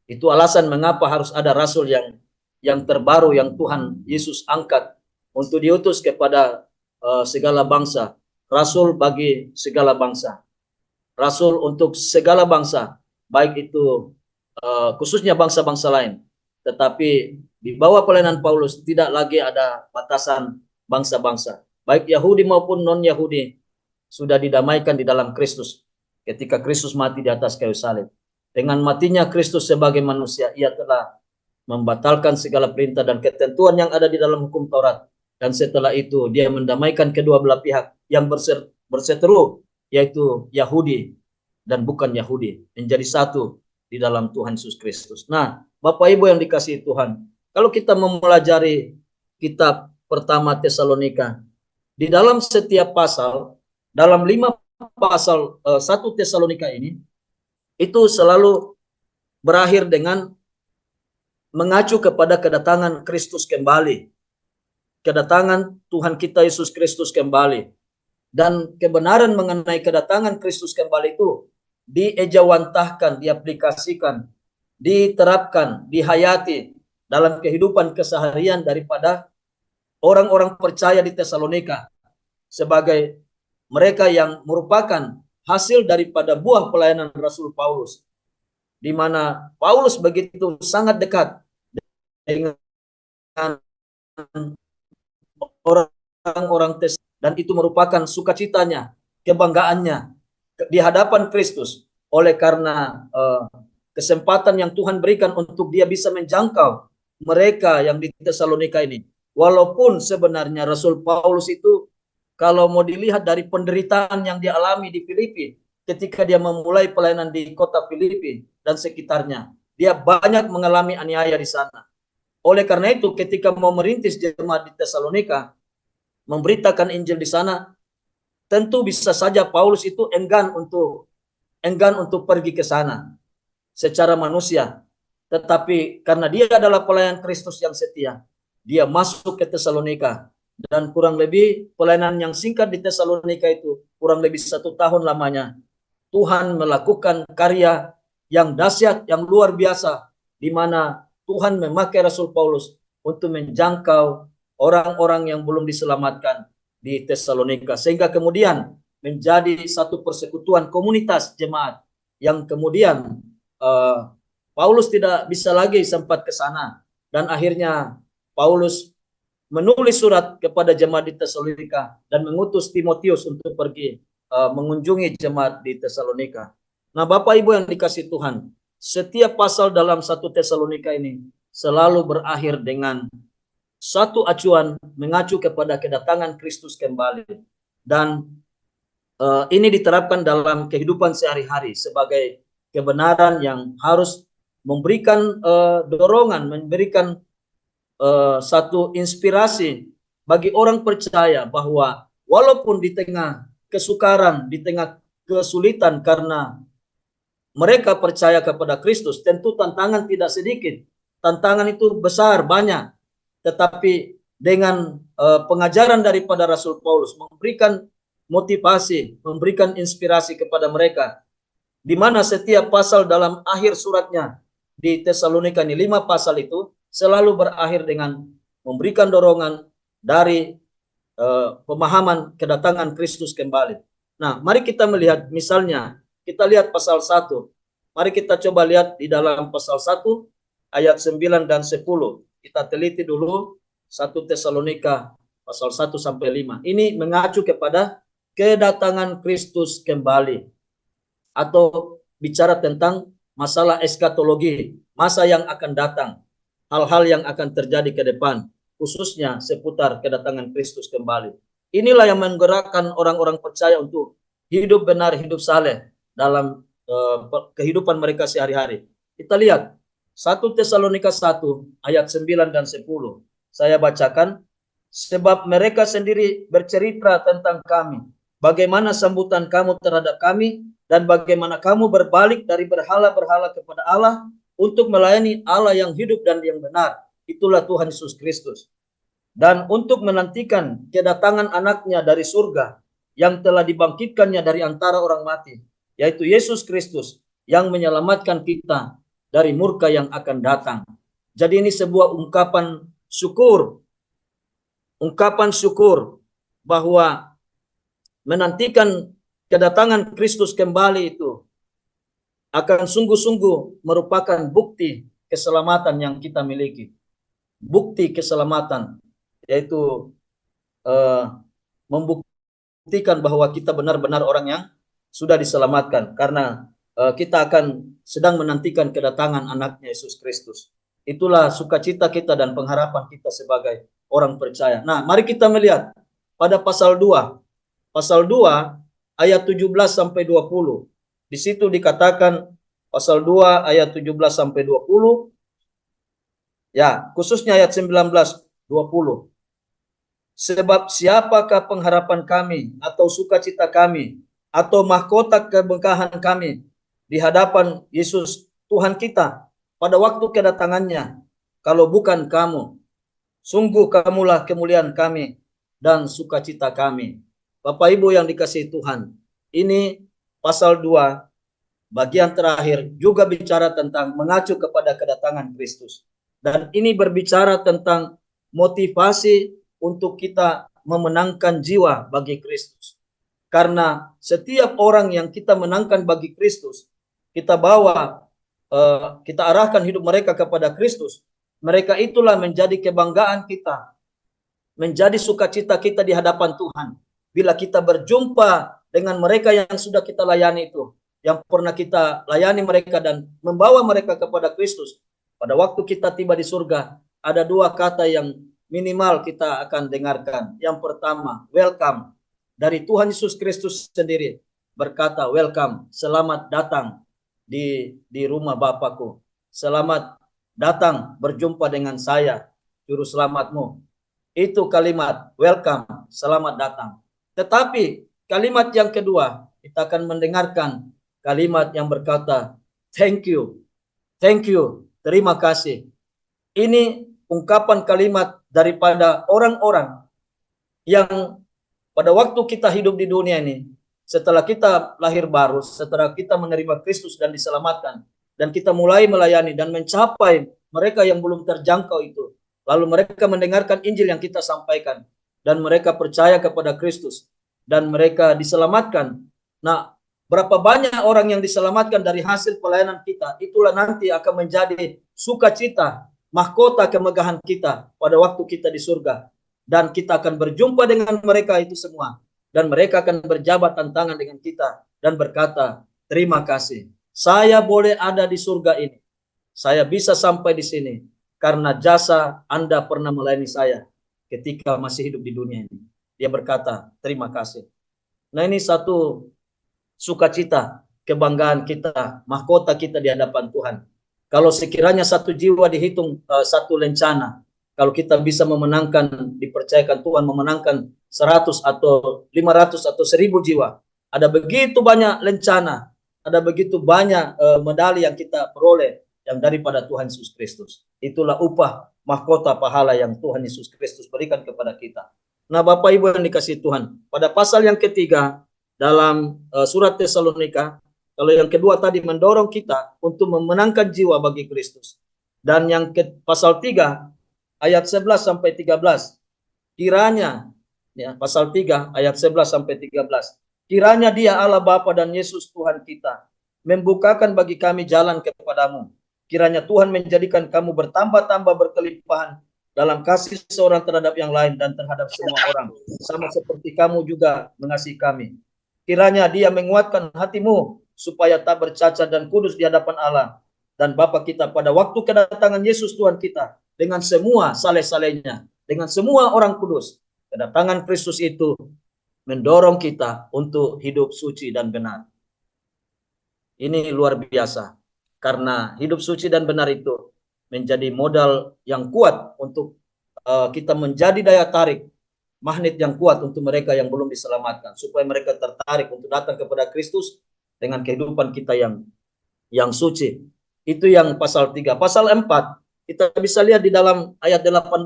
Itu alasan mengapa harus ada rasul yang terbaru yang Tuhan Yesus angkat untuk diutus kepada segala bangsa. Rasul bagi segala bangsa. Rasul untuk segala bangsa, baik itu khususnya bangsa-bangsa lain. Tetapi di bawah pelayanan Paulus tidak lagi ada batasan bangsa-bangsa. Baik Yahudi maupun non-Yahudi sudah didamaikan di dalam Kristus ketika Kristus mati di atas kayu salib. Dengan matinya Kristus sebagai manusia, ia telah membatalkan segala perintah dan ketentuan yang ada di dalam hukum Taurat. Dan setelah itu dia mendamaikan kedua belah pihak yang berseteru, yaitu Yahudi dan bukan Yahudi, menjadi satu di dalam Tuhan Yesus Kristus. Nah, Bapak Ibu yang dikasihi Tuhan, kalau kita mempelajari kitab pertama Tesalonika, di dalam setiap pasal, dalam 5 pasal 1 Tesalonika ini, itu selalu berakhir dengan mengacu kepada kedatangan Kristus kembali. Kedatangan Tuhan kita Yesus Kristus kembali. Dan kebenaran mengenai kedatangan Kristus kembali itu diejawantahkan, diaplikasikan, diterapkan, dihayati dalam kehidupan keseharian daripada orang-orang percaya di Tesalonika sebagai mereka yang merupakan hasil daripada buah pelayanan Rasul Paulus, di mana Paulus begitu sangat dekat dengan orang-orang Tesalonika, dan itu merupakan sukacitanya, kebanggaannya di hadapan Kristus oleh karena kesempatan yang Tuhan berikan untuk dia bisa menjangkau mereka yang di Tesalonika ini. Walaupun sebenarnya Rasul Paulus itu kalau mau dilihat dari penderitaan yang dialami di Filipi ketika dia memulai pelayanan di kota Filipi dan sekitarnya, dia banyak mengalami aniaya di sana. Oleh karena itu ketika mau merintis jemaat di Tesalonika, memberitakan Injil di sana, tentu bisa saja Paulus itu enggan untuk pergi ke sana secara manusia. Tetapi karena dia adalah pelayan Kristus yang setia, dia masuk ke Tesalonika. Dan kurang lebih pelayanan yang singkat di Tesalonika itu kurang lebih 1 tahun lamanya, Tuhan melakukan karya yang dahsyat, yang luar biasa, di mana Tuhan memakai Rasul Paulus untuk menjangkau orang-orang yang belum diselamatkan di Tesalonika, sehingga kemudian menjadi satu persekutuan komunitas jemaat yang kemudian Paulus tidak bisa lagi sempat ke sana, dan akhirnya Paulus menulis surat kepada jemaat di Tesalonika dan mengutus Timotius untuk pergi mengunjungi jemaat di Tesalonika. Nah, Bapak Ibu yang dikasihi Tuhan, setiap pasal dalam 1 Tesalonika ini selalu berakhir dengan satu acuan mengacu kepada kedatangan Kristus kembali. Dan ini diterapkan dalam kehidupan sehari-hari sebagai kebenaran yang harus memberikan dorongan, memberikan satu inspirasi bagi orang percaya bahwa walaupun di tengah kesukaran, di tengah kesulitan karena mereka percaya kepada Kristus, tentu tantangan tidak sedikit. Tantangan itu besar, banyak. Tetapi dengan pengajaran daripada Rasul Paulus memberikan motivasi, memberikan inspirasi kepada mereka, di mana setiap pasal dalam akhir suratnya di Tesalonika ini, 5 pasal itu selalu berakhir dengan memberikan dorongan dari pemahaman kedatangan Kristus kembali. Nah, mari kita melihat misalnya, kita lihat pasal 1. Mari kita coba lihat di dalam pasal 1 ayat 9 dan 10. Kita teliti dulu 1 Tesalonika pasal 1 sampai 5. Ini mengacu kepada kedatangan Kristus kembali, atau bicara tentang masalah eskatologi, masa yang akan datang, hal-hal yang akan terjadi ke depan, khususnya seputar kedatangan Kristus kembali. Inilah yang menggerakkan orang-orang percaya untuk hidup benar, hidup saleh dalam kehidupan mereka sehari-hari. Kita lihat 1 Tesalonika 1 ayat 9 dan 10. Saya bacakan. Sebab mereka sendiri bercerita tentang kami, bagaimana sambutan kamu terhadap kami, dan bagaimana kamu berbalik dari berhala-berhala kepada Allah untuk melayani Allah yang hidup dan yang benar, itulah Tuhan Yesus Kristus. Dan untuk menantikan kedatangan anaknya dari surga, yang telah dibangkitkannya dari antara orang mati, yaitu Yesus Kristus, yang menyelamatkan kita dari murka yang akan datang. Jadi ini sebuah ungkapan syukur bahwa menantikan kedatangan Kristus kembali itu akan sungguh-sungguh merupakan bukti keselamatan yang kita miliki. Bukti keselamatan, yaitu membuktikan membuktikan bahwa kita benar-benar orang yang sudah diselamatkan, karena kita akan sedang menantikan kedatangan anaknya Yesus Kristus. Itulah sukacita kita dan pengharapan kita sebagai orang percaya. Nah, mari kita melihat pada pasal 2. Pasal 2 ayat 17 sampai 20. Di situ dikatakan pasal 2 ayat 17 sampai 20. Ya, khususnya ayat 19 20. Sebab siapakah pengharapan kami atau sukacita kami atau mahkota keberkahan kami di hadapan Yesus Tuhan kita pada waktu kedatangannya, kalau bukan kamu? Sungguh kamulah kemuliaan kami dan sukacita kami. Bapak Ibu yang dikasihi Tuhan, ini pasal 2 bagian terakhir juga bicara tentang mengacu kepada kedatangan Kristus. Dan ini berbicara tentang motivasi untuk kita memenangkan jiwa bagi Kristus. Karena setiap orang yang kita menangkan bagi Kristus, kita bawa, kita arahkan hidup mereka kepada Kristus, mereka itulah menjadi kebanggaan kita, menjadi sukacita kita di hadapan Tuhan. Bila kita berjumpa dengan mereka yang sudah kita layani itu, yang pernah kita layani mereka dan membawa mereka kepada Kristus, pada waktu kita tiba di surga, ada dua kata yang minimal kita akan dengarkan. Yang pertama, welcome. Dari Tuhan Yesus Kristus sendiri berkata, welcome, selamat datang di rumah Bapakku. Selamat datang berjumpa dengan saya, juru selamatmu. Itu kalimat welcome, selamat datang. Tetapi kalimat yang kedua, kita akan mendengarkan kalimat yang berkata thank you, terima kasih. Ini ungkapan kalimat daripada orang-orang yang pada waktu kita hidup di dunia ini, setelah kita lahir baru, setelah kita menerima Kristus dan diselamatkan, dan kita mulai melayani dan mencapai mereka yang belum terjangkau itu, lalu mereka mendengarkan Injil yang kita sampaikan, dan mereka percaya kepada Kristus, dan mereka diselamatkan. Nah, berapa banyak orang yang diselamatkan dari hasil pelayanan kita, itulah nanti akan menjadi sukacita, mahkota kemegahan kita pada waktu kita di surga. Dan kita akan berjumpa dengan mereka itu semua. Dan mereka akan berjabat tantangan dengan kita dan berkata, terima kasih. Saya boleh ada di surga ini. Saya bisa sampai di sini karena jasa Anda pernah melayani saya ketika masih hidup di dunia ini. Dia berkata, terima kasih. Nah, ini satu sukacita, kebanggaan kita, mahkota kita di hadapan Tuhan. Kalau sekiranya satu jiwa dihitung satu lencana, kalau kita bisa memenangkan, dipercayakan Tuhan memenangkan 100 atau 500 atau 1000 jiwa, ada begitu banyak lencana, ada begitu banyak medali yang kita peroleh yang daripada Tuhan Yesus Kristus. Itulah upah mahkota pahala yang Tuhan Yesus Kristus berikan kepada kita. Nah, Bapak Ibu yang dikasihi Tuhan, pada pasal yang ketiga dalam surat Tesalonika, kalau yang kedua tadi mendorong kita untuk memenangkan jiwa bagi Kristus. Dan yang pasal 3 ayat 11 sampai 13. Kiranya, ya, pasal 3 ayat 11 sampai 13. Kiranya Dia Allah Bapa dan Yesus Tuhan kita membukakan bagi kami jalan kepadamu. Kiranya Tuhan menjadikan kamu bertambah-tambah berkelimpahan dalam kasih seorang terhadap yang lain dan terhadap semua orang, sama seperti kamu juga mengasihi kami. Kiranya Dia menguatkan hatimu supaya tak bercacat dan kudus di hadapan Allah dan Bapa kita pada waktu kedatangan Yesus Tuhan kita dengan semua saleh-salehnya, dengan semua orang kudus. Kedatangan Kristus itu mendorong kita untuk hidup suci dan benar. Ini luar biasa, karena hidup suci dan benar itu menjadi modal yang kuat untuk kita menjadi daya tarik, magnet yang kuat untuk mereka yang belum diselamatkan, supaya mereka tertarik untuk datang kepada Kristus dengan kehidupan kita yang suci. Itu yang pasal 3. Pasal 4, kita bisa lihat di dalam ayat 18,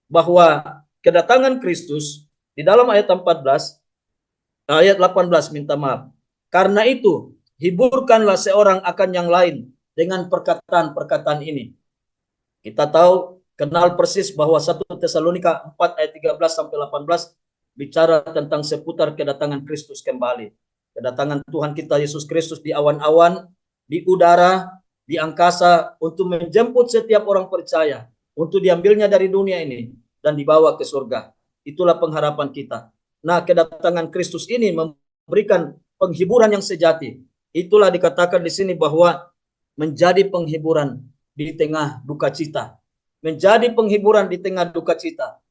bahwa kedatangan Kristus, di dalam ayat 14, ayat 18, minta maaf. Karena itu, hiburkanlah seorang akan yang lain dengan perkataan-perkataan ini. Kita tahu, kenal persis bahwa 1 Tesalonika 4 ayat 13 sampai 18 bicara tentang seputar kedatangan Kristus kembali. Kedatangan Tuhan kita Yesus Kristus di awan-awan, di udara, di angkasa, untuk menjemput setiap orang percaya, untuk diambilnya dari dunia ini dan dibawa ke surga. Itulah pengharapan kita. Nah, kedatangan Kristus ini memberikan penghiburan yang sejati. Itulah dikatakan di sini bahwa menjadi penghiburan di tengah duka cita. Menjadi penghiburan di tengah duka cita.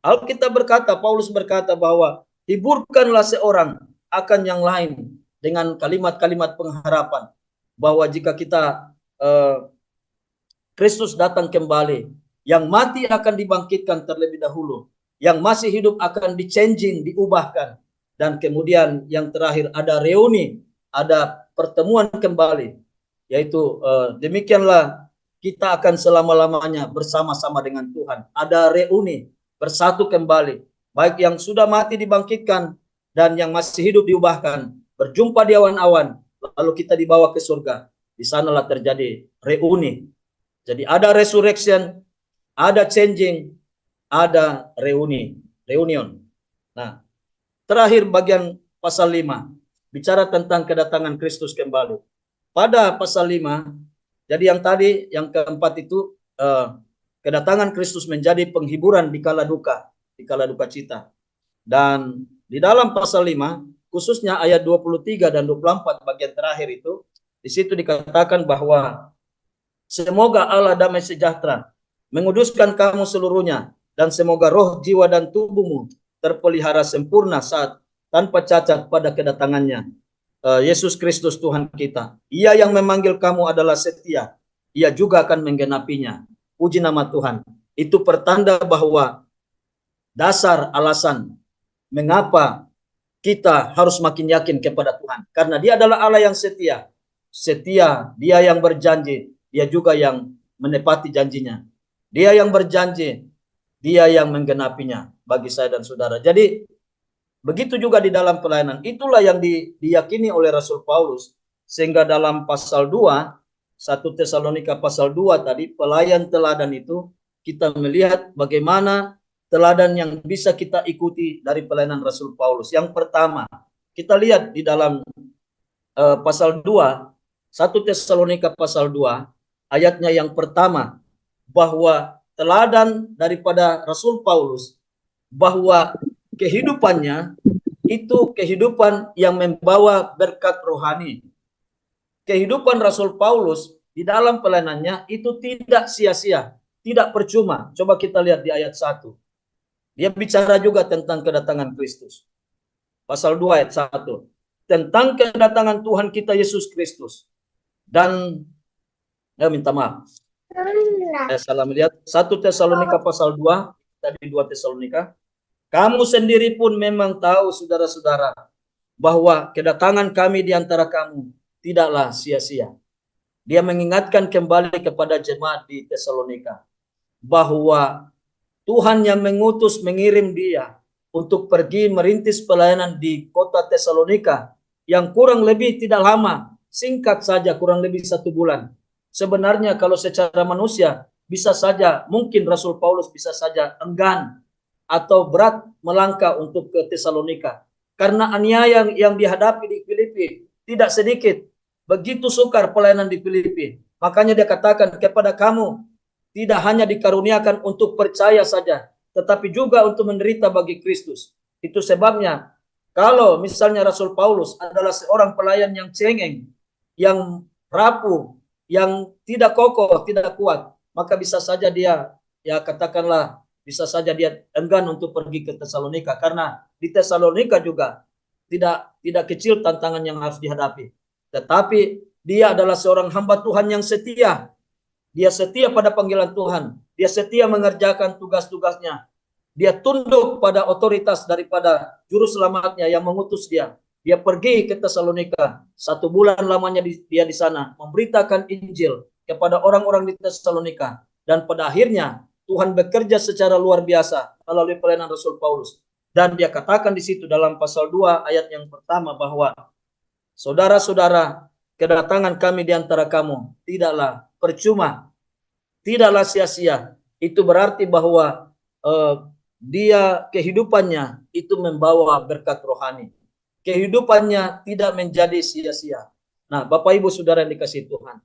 Alkitab berkata, Paulus berkata bahwa hiburkanlah seorang akan yang lain dengan kalimat-kalimat pengharapan. Bahwa jika kita Kristus datang kembali, yang mati akan dibangkitkan terlebih dahulu, yang masih hidup akan di-changing, diubahkan, dan kemudian yang terakhir ada reuni, ada pertemuan kembali, yaitu demikianlah kita akan selama-lamanya bersama-sama dengan Tuhan. Ada reuni, bersatu kembali, baik yang sudah mati dibangkitkan dan yang masih hidup diubahkan, berjumpa di awan-awan, lalu kita dibawa ke surga. Di sanalah terjadi reuni. Jadi ada resurrection, ada changing, ada reunion. Nah, terakhir bagian pasal 5, bicara tentang kedatangan Kristus kembali. Pada pasal 5, jadi yang tadi, yang keempat itu, kedatangan Kristus menjadi penghiburan di kala duka cita. Dan di dalam pasal 5, khususnya ayat 23 dan 24 bagian terakhir itu, di situ dikatakan bahwa semoga Allah damai sejahtera menguduskan kamu seluruhnya, dan semoga roh, jiwa, dan tubuhmu terpelihara sempurna saat tanpa cacat pada kedatangannya Yesus Kristus Tuhan kita. Ia yang memanggil kamu adalah setia, ia juga akan menggenapinya. Puji nama Tuhan. Itu pertanda bahwa dasar alasan mengapa kita harus makin yakin kepada Tuhan. Karena dia adalah Allah yang setia. Setia, dia yang berjanji, dia juga yang menepati janjinya. Dia yang berjanji, dia yang menggenapinya bagi saya dan saudara. Jadi begitu juga di dalam pelayanan. Itulah yang diyakini oleh Rasul Paulus. Sehingga dalam pasal 2, 1 Tesalonika pasal 2 tadi, pelayan teladan itu, kita melihat bagaimana teladan yang bisa kita ikuti dari pelayanan Rasul Paulus. Yang pertama, kita lihat di dalam pasal 2, 1 Tesalonika pasal 2, ayatnya yang pertama, bahwa teladan daripada Rasul Paulus, bahwa kehidupannya itu kehidupan yang membawa berkat rohani. Kehidupan Rasul Paulus di dalam pelayanannya itu tidak sia-sia, tidak percuma. Coba kita lihat di ayat 1. Dia bicara juga tentang kedatangan Kristus. Pasal 2 ayat 1. Tentang kedatangan Tuhan kita Yesus Kristus. Dan minta maaf. Saya salah melihat. 1 Tesalonika pasal 2, tadi 2 Tesalonika. Kamu sendiri pun memang tahu, saudara-saudara, bahwa kedatangan kami di antara kamu tidaklah sia-sia. Dia mengingatkan kembali kepada jemaat di Tesalonika bahwa Tuhan yang mengirim dia untuk pergi merintis pelayanan di kota Tesalonika yang kurang lebih tidak lama, singkat saja, kurang lebih 1 bulan. Sebenarnya kalau secara manusia bisa saja, mungkin Rasul Paulus bisa saja enggan atau berat melangkah untuk ke Tesalonika. Karena aniaya yang dihadapi di Filipi tidak sedikit. Begitu sukar pelayanan di Filipi. Makanya dia katakan kepada kamu, tidak hanya dikaruniakan untuk percaya saja, tetapi juga untuk menderita bagi Kristus. Itu sebabnya, kalau misalnya Rasul Paulus adalah seorang pelayan yang cengeng, yang rapuh, yang tidak kokoh, tidak kuat, maka bisa saja dia, ya katakanlah, bisa saja dia enggan untuk pergi ke Tesalonika, karena di Tesalonika juga tidak kecil tantangan yang harus dihadapi. Tetapi dia adalah seorang hamba Tuhan yang setia. Dia setia pada panggilan Tuhan. Dia setia mengerjakan tugas-tugasnya. Dia tunduk pada otoritas daripada juru selamatnya yang mengutus dia. Dia pergi ke Tesalonika. 1 bulan lamanya dia di sana memberitakan Injil kepada orang-orang di Tesalonika. Dan pada akhirnya Tuhan bekerja secara luar biasa melalui pelayanan Rasul Paulus. Dan dia katakan di situ dalam pasal 2 ayat yang pertama bahwa saudara-saudara, kedatangan kami di antara kamu tidaklah percuma, tidaklah sia-sia. Itu berarti bahwa dia kehidupannya itu membawa berkat rohani. Kehidupannya tidak menjadi sia-sia. Nah, Bapak Ibu Saudara yang dikasihi Tuhan,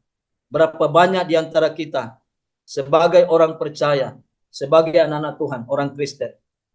berapa banyak di antara kita sebagai orang percaya, sebagai anak-anak Tuhan, orang Kristen,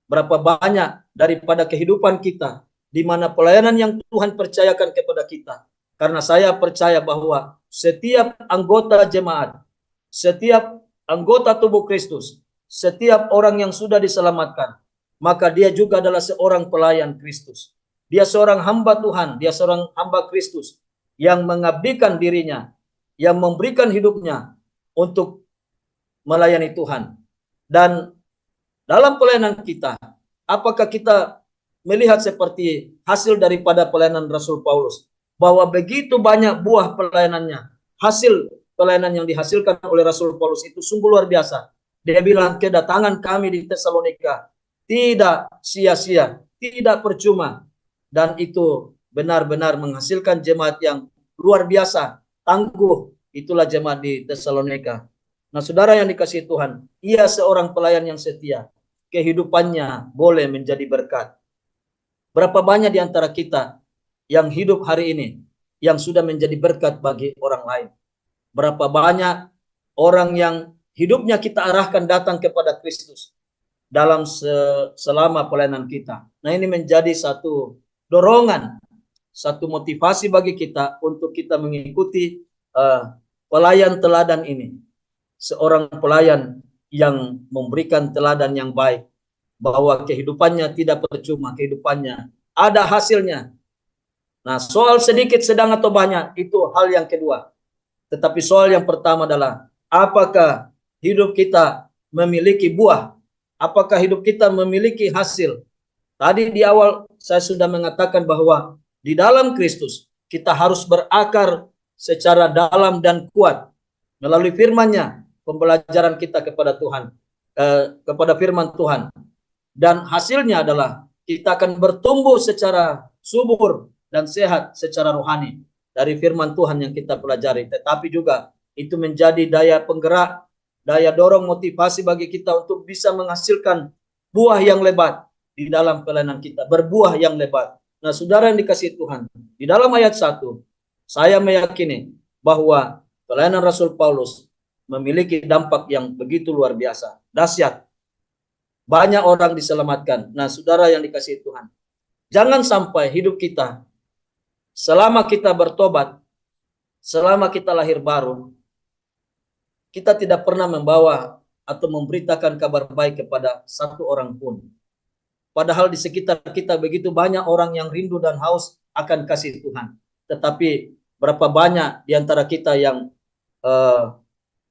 berapa banyak daripada kehidupan kita, di mana pelayanan yang Tuhan percayakan kepada kita. Karena saya percaya bahwa setiap anggota jemaat, setiap anggota tubuh Kristus, setiap orang yang sudah diselamatkan, maka dia juga adalah seorang pelayan Kristus. Dia seorang hamba Tuhan, dia seorang hamba Kristus yang mengabdikan dirinya, yang memberikan hidupnya untuk melayani Tuhan. Dan dalam pelayanan kita, apakah kita melihat seperti hasil daripada pelayanan Rasul Paulus, bahwa begitu banyak buah pelayanannya, hasil pelayanan yang dihasilkan oleh Rasul Paulus itu sungguh luar biasa. Dia bilang, kedatangan kami di Tesalonika tidak sia-sia, tidak percuma, dan itu benar-benar menghasilkan jemaat yang luar biasa, tangguh. Itulah jemaat di Tesalonika. Nah, saudara yang dikasihi Tuhan, ia seorang pelayan yang setia. Kehidupannya boleh menjadi berkat. Berapa banyak di antara kita yang hidup hari ini yang sudah menjadi berkat bagi orang lain? Berapa banyak orang yang hidupnya kita arahkan datang kepada Kristus dalam selama pelayanan kita. Nah, ini menjadi satu dorongan, satu motivasi bagi kita untuk kita mengikuti pelayan teladan ini. Seorang pelayan yang memberikan teladan yang baik, bahwa kehidupannya tidak percuma, kehidupannya ada hasilnya. Nah, soal sedikit, sedang atau banyak itu hal yang kedua. Tetapi soal yang pertama adalah apakah hidup kita memiliki buah? Apakah hidup kita memiliki hasil? Tadi di awal saya sudah mengatakan bahwa di dalam Kristus kita harus berakar secara dalam dan kuat melalui firman-Nya, pembelajaran kita kepada Tuhan, kepada firman Tuhan. Dan hasilnya adalah kita akan bertumbuh secara subur dan sehat secara rohani dari firman Tuhan yang kita pelajari. Tetapi juga itu menjadi daya penggerak, daya dorong, motivasi bagi kita untuk bisa menghasilkan buah yang lebat di dalam pelayanan kita, berbuah yang lebat. Nah, saudara yang dikasihi Tuhan, di dalam ayat 1, saya meyakini bahwa pelayanan Rasul Paulus memiliki dampak yang begitu luar biasa, dahsyat. Banyak orang diselamatkan. Nah, saudara yang dikasihi Tuhan, jangan sampai hidup kita selama kita bertobat, selama kita lahir baru, kita tidak pernah membawa atau memberitakan kabar baik kepada satu orang pun. Padahal di sekitar kita begitu banyak orang yang rindu dan haus akan kasih Tuhan. Tetapi berapa banyak di antara kita yang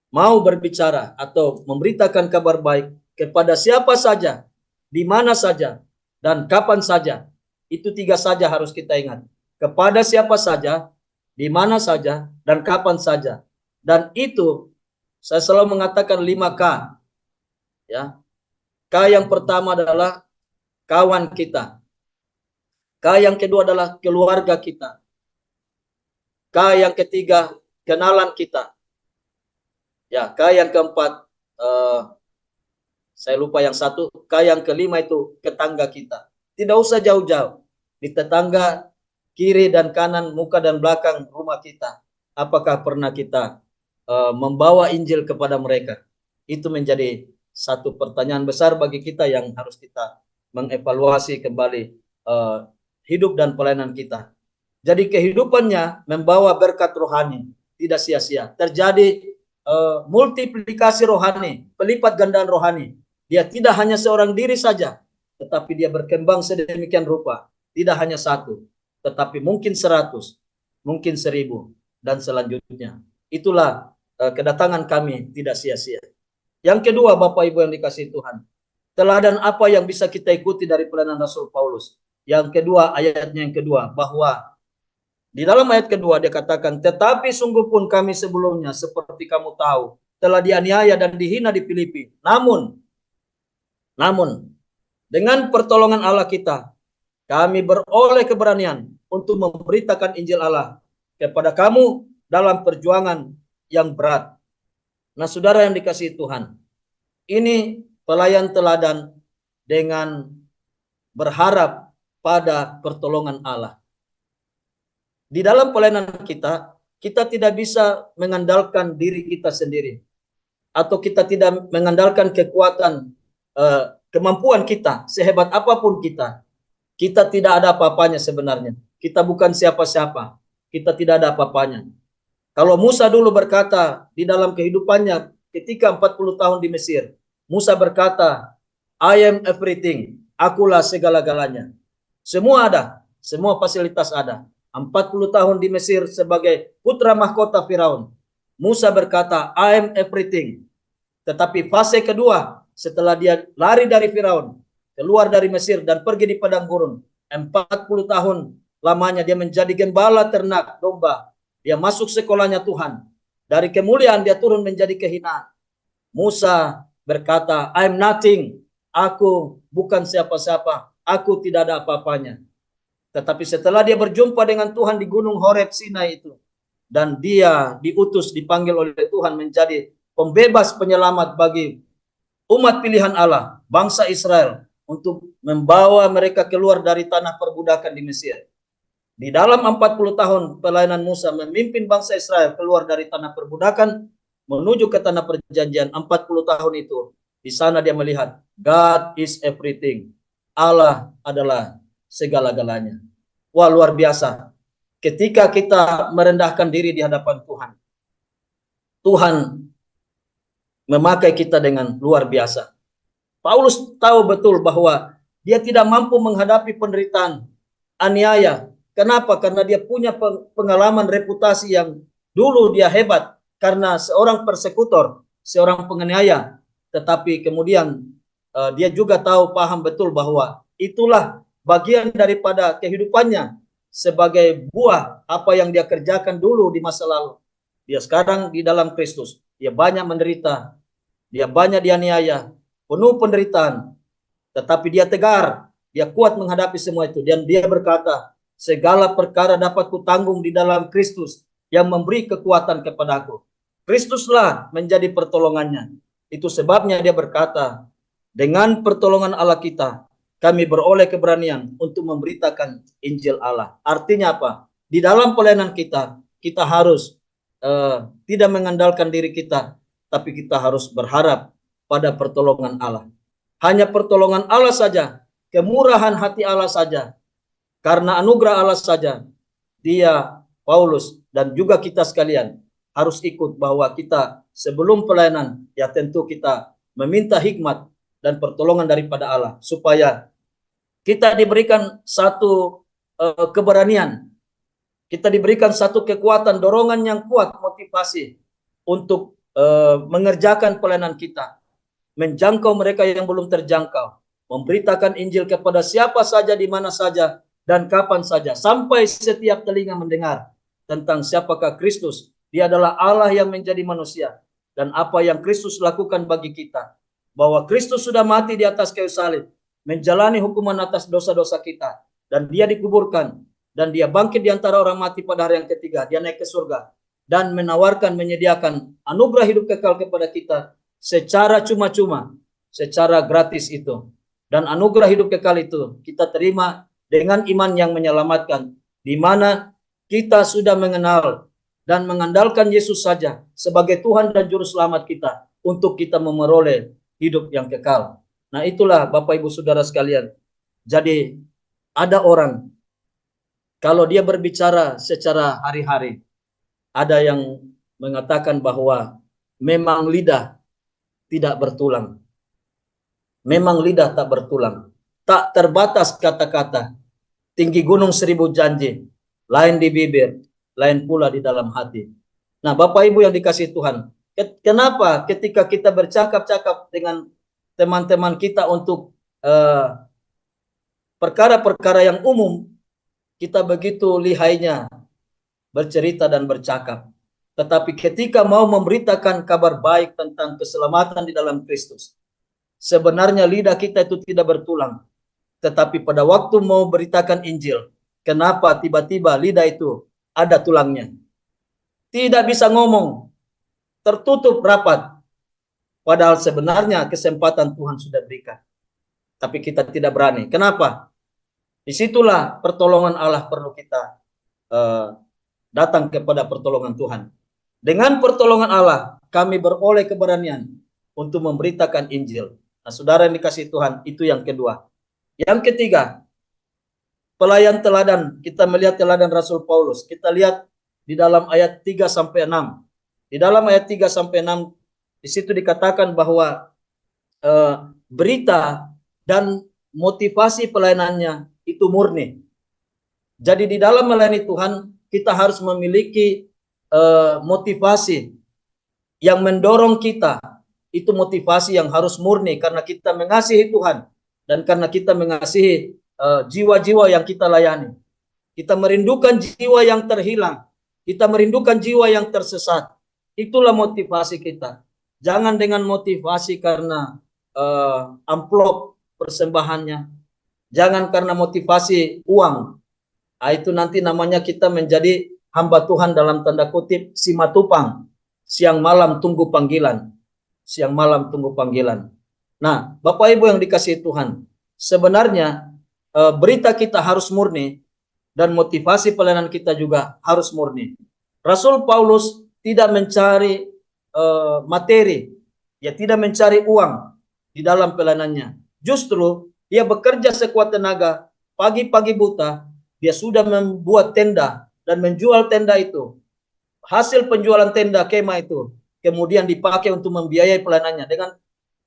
mau berbicara atau memberitakan kabar baik kepada siapa saja, di mana saja, dan kapan saja. Itu 3 saja harus kita ingat. Kepada siapa saja, di mana saja, dan kapan saja. Dan itu saya selalu mengatakan 5K. Ya. K yang pertama adalah kawan kita. K yang kedua adalah keluarga kita. K yang ketiga kenalan kita. Ya, K yang keempat saya lupa yang satu. K yang kelima itu tetangga kita. Tidak usah jauh-jauh. Di tetangga kiri dan kanan, muka dan belakang rumah kita. Apakah pernah kita membawa Injil kepada mereka? Itu menjadi satu pertanyaan besar bagi kita yang harus kita mengevaluasi kembali hidup dan pelayanan kita. Jadi kehidupannya membawa berkat rohani, tidak sia-sia. Terjadi multiplikasi rohani, pelipat gandaan rohani. Dia tidak hanya seorang diri saja, tetapi dia berkembang sedemikian rupa. Tidak hanya 1, tetapi mungkin 100, mungkin 1000, dan selanjutnya. Itulah kedatangan kami tidak sia-sia. Yang kedua, Bapak Ibu yang dikasihi Tuhan, teladan apa yang bisa kita ikuti dari pelayanan Rasul Paulus? Yang kedua, ayatnya yang kedua, bahwa di dalam ayat kedua dia katakan, tetapi sungguh pun kami sebelumnya seperti kamu tahu telah dianiaya dan dihina di Filipi. Namun dengan pertolongan Allah kita, kami beroleh keberanian untuk memberitakan Injil Allah kepada kamu dalam perjuangan yang berat. Nah, saudara yang dikasihi Tuhan, ini pelayan teladan dengan berharap pada pertolongan Allah. Di dalam pelayanan kita, kita tidak bisa mengandalkan diri kita sendiri, atau kita tidak mengandalkan kekuatan kemampuan kita, sehebat apapun kita tidak ada apa-apanya sebenarnya. Kita bukan siapa-siapa. Kita tidak ada apa-apanya. Kalau Musa dulu berkata di dalam kehidupannya ketika 40 tahun di Mesir, Musa berkata, I am everything, akulah segala-galanya. Semua ada, semua fasilitas ada. 40 tahun di Mesir sebagai putra mahkota Firaun. Musa berkata, I am everything. Tetapi fase kedua, setelah dia lari dari Firaun, keluar dari Mesir dan pergi di padang gurun, 40 tahun lamanya dia menjadi gembala ternak domba. Dia masuk sekolahnya Tuhan. Dari kemuliaan dia turun menjadi kehinaan. Musa berkata, I'm nothing. Aku bukan siapa-siapa. Aku tidak ada apa-apanya. Tetapi setelah dia berjumpa dengan Tuhan di Gunung Horeb Sinai itu, dan dia diutus, dipanggil oleh Tuhan menjadi pembebas penyelamat bagi umat pilihan Allah, bangsa Israel, untuk membawa mereka keluar dari tanah perbudakan di Mesir. Di dalam 40 tahun pelayanan Musa memimpin bangsa Israel keluar dari tanah perbudakan menuju ke tanah perjanjian, 40 tahun itu, di sana dia melihat God is everything. Allah adalah segala-galanya. Wah, luar biasa. Ketika kita merendahkan diri di hadapan Tuhan, Tuhan memakai kita dengan luar biasa. Paulus tahu betul bahwa dia tidak mampu menghadapi penderitaan, aniaya. Kenapa? Karena dia punya pengalaman reputasi yang dulu dia hebat karena seorang persekutor, seorang penganiaya. Tetapi kemudian dia juga tahu, paham betul bahwa itulah bagian daripada kehidupannya sebagai buah apa yang dia kerjakan dulu di masa lalu. Dia sekarang di dalam Kristus. Dia banyak menderita, dia banyak dianiaya, penuh penderitaan. Tetapi dia tegar, dia kuat menghadapi semua itu. Dan dia berkata, segala perkara dapat kutanggung di dalam Kristus yang memberi kekuatan kepadaku. Kristuslah menjadi pertolongannya. Itu sebabnya dia berkata, dengan pertolongan Allah kita, kami beroleh keberanian untuk memberitakan Injil Allah. Artinya apa? Di dalam pelayanan kita, kita harus tidak mengandalkan diri kita, tapi kita harus berharap pada pertolongan Allah. Hanya pertolongan Allah saja, kemurahan hati Allah saja, karena anugerah Allah saja, dia, Paulus, dan juga kita sekalian harus ikut bahwa kita sebelum pelayanan, ya tentu kita meminta hikmat dan pertolongan daripada Allah, supaya kita diberikan satu keberanian, kita diberikan satu kekuatan, dorongan yang kuat, motivasi untuk mengerjakan pelayanan kita, menjangkau mereka yang belum terjangkau, memberitakan Injil kepada siapa saja, di mana saja, dan kapan saja, sampai setiap telinga mendengar tentang siapakah Kristus. Dia adalah Allah yang menjadi manusia, dan apa yang Kristus lakukan bagi kita, bahwa Kristus sudah mati di atas kayu salib, menjalani hukuman atas dosa-dosa kita, dan dia dikuburkan, dan dia bangkit di antara orang mati pada hari yang ketiga. Dia naik ke surga dan menawarkan, menyediakan anugerah hidup kekal kepada kita secara cuma-cuma, secara gratis itu. Dan anugerah hidup kekal itu kita terima dengan iman yang menyelamatkan, di mana kita sudah mengenal dan mengandalkan Yesus saja sebagai Tuhan dan Juru Selamat kita, untuk kita memperoleh hidup yang kekal. Nah, itulah Bapak Ibu Saudara sekalian. Jadi ada orang, kalau dia berbicara secara hari-hari, ada yang mengatakan bahwa memang lidah tidak bertulang. Memang lidah tak bertulang. Tak terbatas kata-kata, tinggi gunung 1000 janji, lain di bibir, lain pula di dalam hati. Nah, Bapak Ibu yang dikasihi Tuhan, kenapa ketika kita bercakap-cakap dengan teman-teman kita untuk perkara-perkara yang umum, kita begitu lihainya bercerita dan bercakap. Tetapi ketika mau memberitakan kabar baik tentang keselamatan di dalam Kristus, sebenarnya lidah kita itu tidak bertulang. Tetapi pada waktu mau beritakan Injil, kenapa tiba-tiba lidah itu ada tulangnya? Tidak bisa ngomong, tertutup rapat. Padahal sebenarnya kesempatan Tuhan sudah berikan, tapi kita tidak berani. Kenapa? Disitulah pertolongan Allah perlu kita datang kepada pertolongan Tuhan. Dengan pertolongan Allah, kami beroleh keberanian untuk memberitakan Injil. Nah, saudara yang dikasihi Tuhan, itu yang kedua. Yang ketiga, pelayan teladan. Kita melihat teladan Rasul Paulus. Kita lihat di dalam ayat 3 sampai 6. Di dalam ayat 3 sampai 6 di situ dikatakan bahwa berita dan motivasi pelayanannya itu murni. Jadi di dalam melayani Tuhan kita harus memiliki motivasi yang mendorong kita. Itu motivasi yang harus murni karena kita mengasihi Tuhan dan karena kita mengasihi jiwa-jiwa yang kita layani. Kita merindukan jiwa yang terhilang. Kita merindukan jiwa yang tersesat. Itulah motivasi kita. Jangan dengan motivasi karena amplop persembahannya. Jangan karena motivasi uang. Nah, itu nanti namanya kita menjadi hamba Tuhan dalam tanda kutip simatupang. Siang malam tunggu panggilan. Siang malam tunggu panggilan. Nah, Bapak Ibu yang dikasihi Tuhan, sebenarnya berita kita harus murni dan motivasi pelayanan kita juga harus murni. Rasul Paulus tidak mencari materi, dia tidak mencari uang di dalam pelayanannya. Justru dia bekerja sekuat tenaga, pagi-pagi buta, dia sudah membuat tenda dan menjual tenda itu. Hasil penjualan tenda kemah itu kemudian dipakai untuk membiayai pelayanannya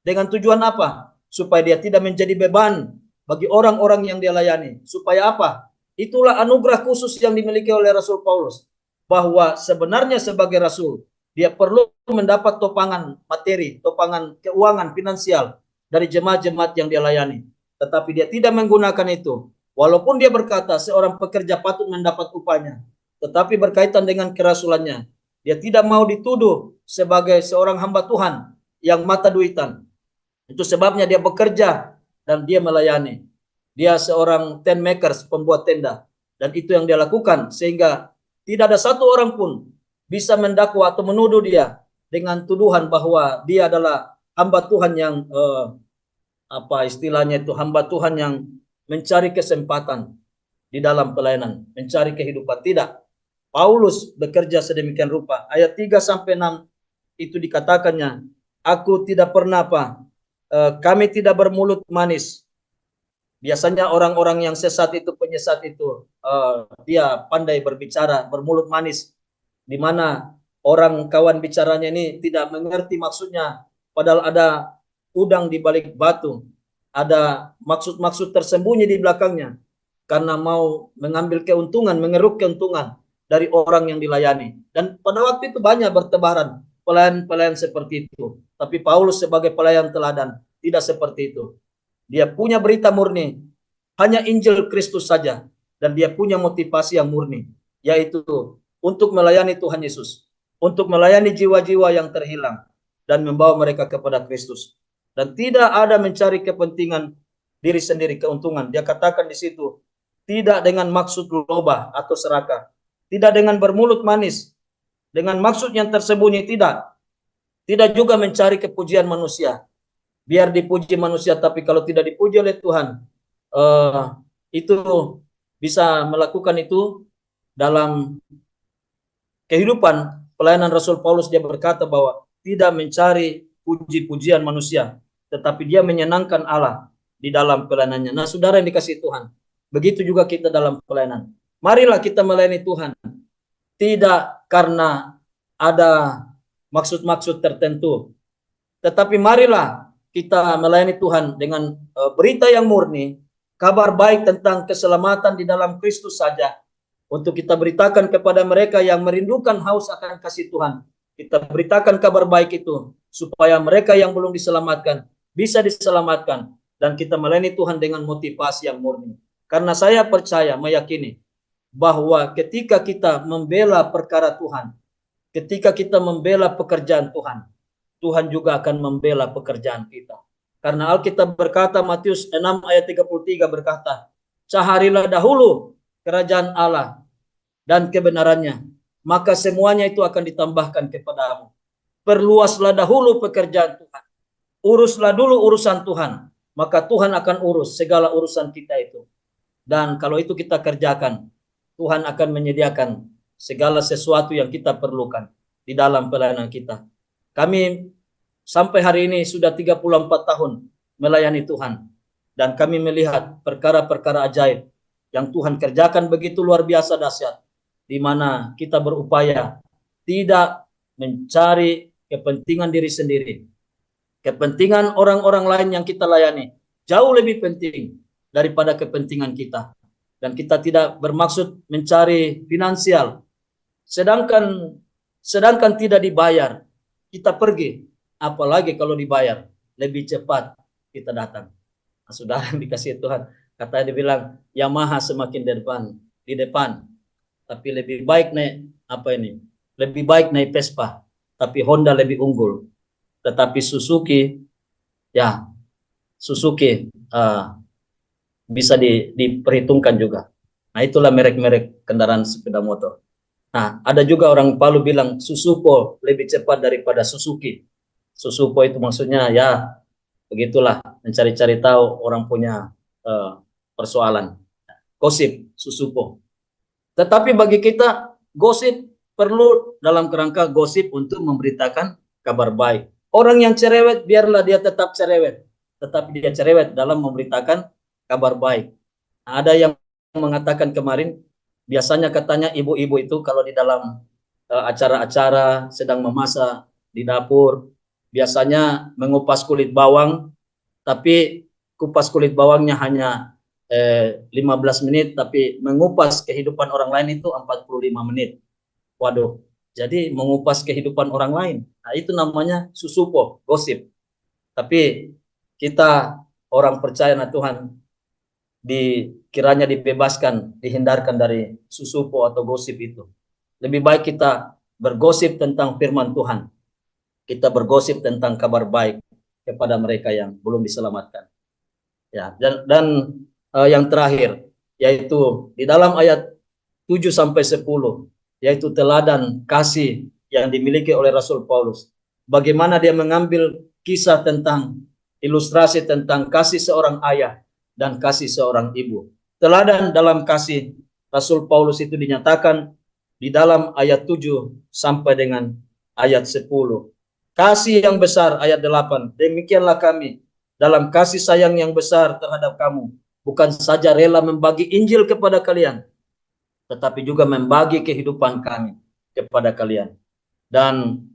dengan tujuan apa? Supaya dia tidak menjadi beban bagi orang-orang yang dia layani. Supaya apa? Itulah anugerah khusus yang dimiliki oleh Rasul Paulus. Bahwa sebenarnya sebagai Rasul, dia perlu mendapat topangan materi, topangan keuangan, finansial dari jemaat-jemaat yang dia layani. Tetapi dia tidak menggunakan itu. Walaupun dia berkata seorang pekerja patut mendapat upahnya. Tetapi berkaitan dengan kerasulannya, dia tidak mau dituduh sebagai seorang hamba Tuhan yang mata duitan. Itu sebabnya dia bekerja dan dia melayani. Dia seorang tent makers, pembuat tenda. Dan itu yang dia lakukan. Sehingga tidak ada satu orang pun bisa mendakwa atau menuduh dia dengan tuduhan bahwa dia adalah hamba Tuhan yang apa istilahnya itu, hamba Tuhan yang mencari kesempatan di dalam pelayanan, mencari kehidupan. Tidak. Paulus bekerja sedemikian rupa. Ayat 3 sampai 6 itu dikatakannya, aku tidak pernah kami tidak bermulut manis. Biasanya orang-orang yang sesat itu, penyesat itu, dia pandai berbicara, bermulut manis, di mana orang kawan bicaranya ini tidak mengerti maksudnya, padahal ada udang di balik batu, ada maksud-maksud tersembunyi di belakangnya, karena mau mengambil keuntungan, mengeruk keuntungan dari orang yang dilayani. Dan pada waktu itu banyak bertebaran pelayan-pelayan seperti itu. Tapi Paulus sebagai pelayan teladan tidak seperti itu. Dia punya berita murni, hanya Injil Kristus saja. Dan dia punya motivasi yang murni, yaitu untuk melayani Tuhan Yesus, untuk melayani jiwa-jiwa yang terhilang dan membawa mereka kepada Kristus. Dan tidak ada mencari kepentingan diri sendiri, keuntungan. Dia katakan di situ, tidak dengan maksud loba atau serakah, tidak dengan bermulut manis, dengan maksud yang tersembunyi, tidak. Tidak juga mencari kepujian manusia. Biar dipuji manusia, tapi kalau tidak dipuji oleh Tuhan, itu bisa melakukan itu dalam kehidupan pelayanan Rasul Paulus. Dia berkata bahwa tidak mencari puji-pujian manusia, tetapi dia menyenangkan Allah di dalam pelayanannya. Nah, saudara yang dikasihi Tuhan, begitu juga kita dalam pelayanan. Marilah kita melayani Tuhan tidak karena ada maksud-maksud tertentu, tetapi marilah kita melayani Tuhan dengan berita yang murni, kabar baik tentang keselamatan di dalam Kristus saja, untuk kita beritakan kepada mereka yang merindukan haus akan kasih Tuhan. Kita beritakan kabar baik itu supaya mereka yang belum diselamatkan bisa diselamatkan, dan kita melayani Tuhan dengan motivasi yang murni. Karena saya percaya, meyakini bahwa ketika kita membela perkara Tuhan, ketika kita membela pekerjaan Tuhan, Tuhan juga akan membela pekerjaan kita. Karena Alkitab berkata, Matius 6 ayat 33 berkata, caharilah dahulu kerajaan Allah dan kebenarannya, maka semuanya itu akan ditambahkan kepadamu. Perluaslah dahulu pekerjaan Tuhan, uruslah dulu urusan Tuhan, maka Tuhan akan urus segala urusan kita itu. Dan kalau itu kita kerjakan, Tuhan akan menyediakan segala sesuatu yang kita perlukan di dalam pelayanan kita. Kami sampai hari ini sudah 34 tahun melayani Tuhan. Dan kami melihat perkara-perkara ajaib yang Tuhan kerjakan begitu luar biasa dahsyat, di mana kita berupaya tidak mencari kepentingan diri sendiri. Kepentingan orang-orang lain yang kita layani jauh lebih penting daripada kepentingan kita. Dan kita tidak bermaksud mencari finansial. Sedangkan tidak dibayar, kita pergi. Apalagi kalau dibayar, lebih cepat kita datang. Nah, saudara yang dikasihi Tuhan, katanya dibilang Yamaha semakin di depan. Tapi lebih baik naik lebih baik naik Vespa, tapi Honda lebih unggul. Tetapi Suzuki bisa diperhitungkan juga. Nah, itulah merek-merek kendaraan sepeda motor. Nah, ada juga orang Palu bilang Susupo lebih cepat daripada Suzuki. Susupo itu maksudnya ya begitulah, mencari-cari tahu orang punya persoalan. Gosip, Susupo. Tetapi bagi kita, gosip perlu dalam kerangka gosip untuk memberitakan kabar baik. Orang yang cerewet, biarlah dia tetap cerewet. Tetapi dia cerewet dalam memberitakan kabar baik. Nah, ada yang mengatakan kemarin, biasanya katanya ibu-ibu itu kalau di dalam acara-acara sedang memasak di dapur, biasanya mengupas kulit bawang, tapi kupas kulit bawangnya hanya 15 menit, tapi mengupas kehidupan orang lain itu 45 menit. Waduh, jadi mengupas kehidupan orang lain. Nah, itu namanya susupo, gosip. Tapi kita orang percaya na Tuhan, kiranya dibebaskan, dihindarkan dari susupo atau gosip itu. Lebih baik kita bergosip tentang firman Tuhan. Kita bergosip tentang kabar baik kepada mereka yang belum diselamatkan. Ya, dan yang terakhir, yaitu di dalam ayat 7 sampai 10, yaitu teladan kasih yang dimiliki oleh Rasul Paulus. Bagaimana dia mengambil kisah tentang ilustrasi tentang kasih seorang ayah dan kasih seorang ibu. Teladan dalam kasih Rasul Paulus itu dinyatakan di dalam ayat 7 sampai dengan ayat 10. Kasih yang besar, ayat 8. Demikianlah kami dalam kasih sayang yang besar terhadap kamu. Bukan saja rela membagi Injil kepada kalian, tetapi juga membagi kehidupan kami kepada kalian. Dan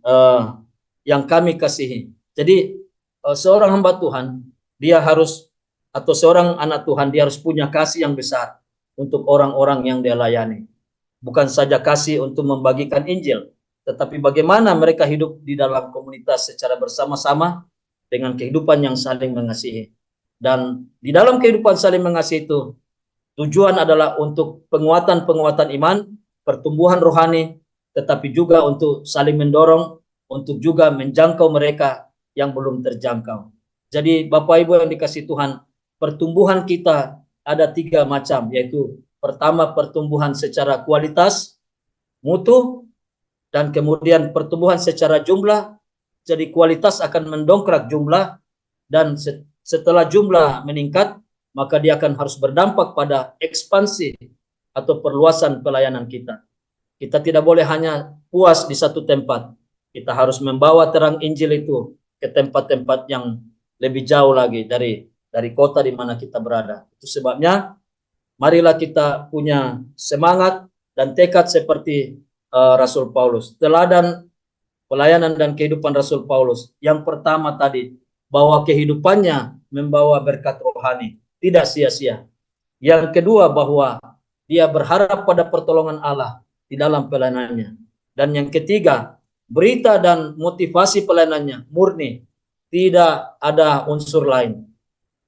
yang kami kasihi. Jadi seorang hamba Tuhan, dia harus, atau seorang anak Tuhan, dia harus punya kasih yang besar untuk orang-orang yang dia layani. Bukan saja kasih untuk membagikan Injil, tetapi bagaimana mereka hidup di dalam komunitas secara bersama-sama dengan kehidupan yang saling mengasihi. Dan di dalam kehidupan saling mengasihi itu, tujuan adalah untuk penguatan iman, pertumbuhan rohani, tetapi juga untuk saling mendorong, untuk juga menjangkau mereka yang belum terjangkau. Jadi Bapak Ibu yang dikasihi Tuhan, pertumbuhan kita ada 3 macam, yaitu pertama pertumbuhan secara kualitas, mutu, dan kemudian pertumbuhan secara jumlah. Jadi kualitas akan mendongkrak jumlah, dan setelah jumlah meningkat, maka dia akan harus berdampak pada ekspansi atau perluasan pelayanan kita. Kita tidak boleh hanya puas di satu tempat. Kita harus membawa terang Injil itu ke tempat-tempat yang lebih jauh lagi dari kota di mana kita berada. Itu sebabnya marilah kita punya semangat dan tekad seperti Rasul Paulus. Teladan pelayanan dan kehidupan Rasul Paulus. Yang pertama tadi, bahwa kehidupannya membawa berkat rohani, tidak sia-sia. Yang kedua, bahwa dia berharap pada pertolongan Allah di dalam pelayanannya. Dan yang ketiga, berita dan motivasi pelayanannya murni, tidak ada unsur lain.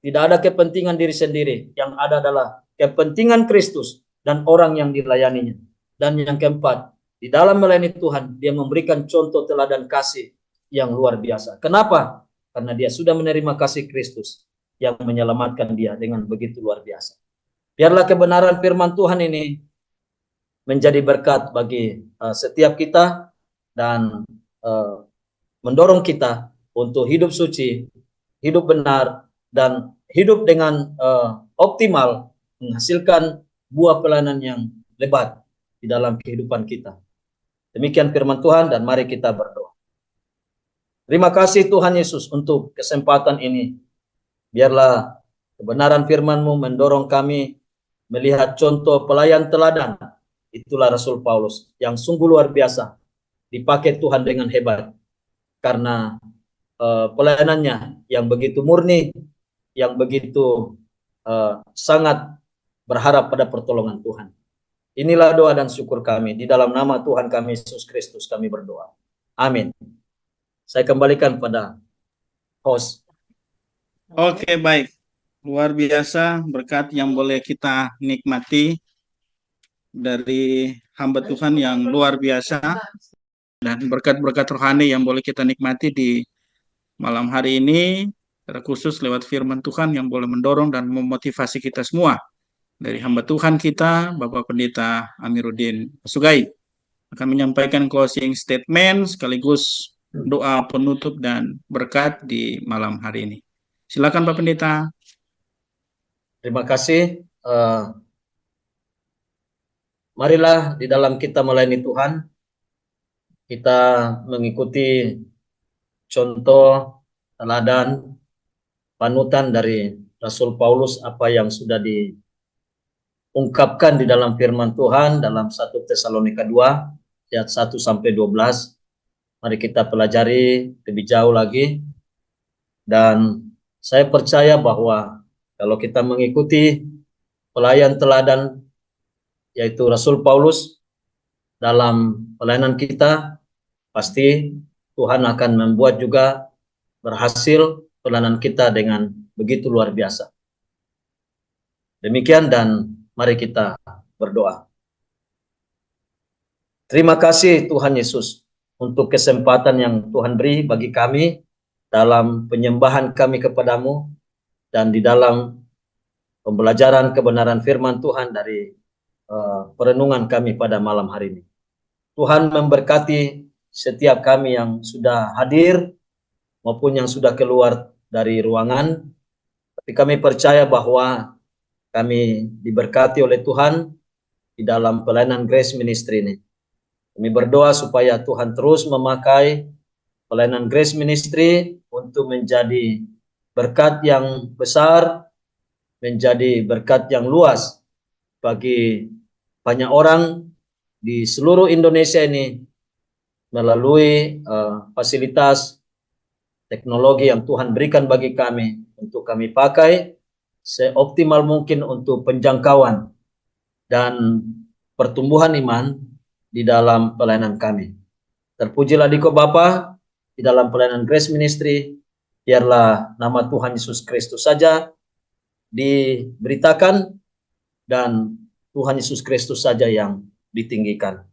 Tidak ada kepentingan diri sendiri, yang ada adalah kepentingan Kristus dan orang yang dilayaninya. Dan yang keempat, di dalam melayani Tuhan, dia memberikan contoh teladan kasih yang luar biasa. Kenapa? Karena dia sudah menerima kasih Kristus yang menyelamatkan dia dengan begitu luar biasa. Biarlah kebenaran firman Tuhan ini menjadi berkat bagi setiap kita dan mendorong kita untuk hidup suci, hidup benar, dan hidup dengan optimal, menghasilkan buah pelayanan yang lebat di dalam kehidupan kita. Demikian firman Tuhan, dan mari kita berdoa. Terima kasih Tuhan Yesus untuk kesempatan ini. Biarlah kebenaran firman-Mu mendorong kami melihat contoh pelayan teladan. Itulah Rasul Paulus yang sungguh luar biasa, dipakai Tuhan dengan hebat karena pelayanannya yang begitu murni, yang begitu sangat berharap pada pertolongan Tuhan. Inilah doa dan syukur kami. Di dalam nama Tuhan kami Yesus Kristus kami berdoa. Amin. Saya kembalikan pada host. Oke, baik. Luar biasa berkat yang boleh kita nikmati dari hamba Tuhan yang luar biasa, dan berkat-berkat rohani yang boleh kita nikmati di malam hari ini, terkhusus lewat firman Tuhan yang boleh mendorong dan memotivasi kita semua. Dari hamba Tuhan kita, Bapak Pendeta Amiruddin Pasugai, akan menyampaikan closing statement sekaligus doa penutup dan berkat di malam hari ini. Silakan Pak Pendeta. Terima kasih. Marilah di dalam kita melayani Tuhan, kita mengikuti contoh, teladan, panutan dari Rasul Paulus apa yang sudah diungkapkan di dalam firman Tuhan dalam 1 Tesalonika 2 ayat 1 sampai 12. Mari kita pelajari lebih jauh lagi, dan saya percaya bahwa kalau kita mengikuti pelayan teladan yaitu Rasul Paulus dalam pelayanan kita, pasti Tuhan akan membuat juga berhasil pelayanan kita dengan begitu luar biasa. Demikian, dan mari kita berdoa. Terima kasih Tuhan Yesus untuk kesempatan yang Tuhan beri bagi kami dalam penyembahan kami kepadamu dan di dalam pembelajaran kebenaran firman Tuhan dari perenungan kami pada malam hari ini. Tuhan memberkati setiap kami yang sudah hadir maupun yang sudah keluar dari ruangan. Tapi kami percaya bahwa kami diberkati oleh Tuhan di dalam pelayanan Grace Ministry ini. Kami berdoa supaya Tuhan terus memakai pelayanan Grace Ministry untuk menjadi berkat yang besar, menjadi berkat yang luas bagi banyak orang di seluruh Indonesia ini melalui fasilitas teknologi yang Tuhan berikan bagi kami untuk kami pakai seoptimal mungkin untuk penjangkauan dan pertumbuhan iman di dalam pelayanan kami. Terpujilah Diko Bapa di dalam pelayanan Grace Ministry. Biarlah nama Tuhan Yesus Kristus saja diberitakan dan Tuhan Yesus Kristus saja yang ditinggikan.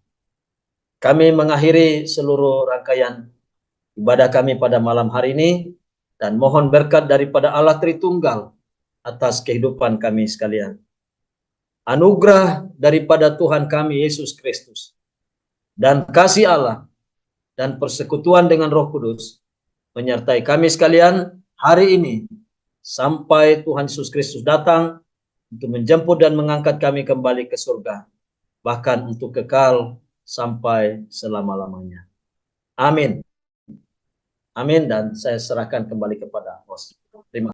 Kami mengakhiri seluruh rangkaian ibadah kami pada malam hari ini dan mohon berkat daripada Allah Tritunggal atas kehidupan kami sekalian. Anugerah daripada Tuhan kami Yesus Kristus dan kasih Allah dan persekutuan dengan Roh Kudus menyertai kami sekalian hari ini sampai Tuhan Yesus Kristus datang untuk menjemput dan mengangkat kami kembali ke surga, bahkan untuk kekal sampai selama-lamanya. Amin. Amin, dan saya serahkan kembali kepada host. Terima kasih.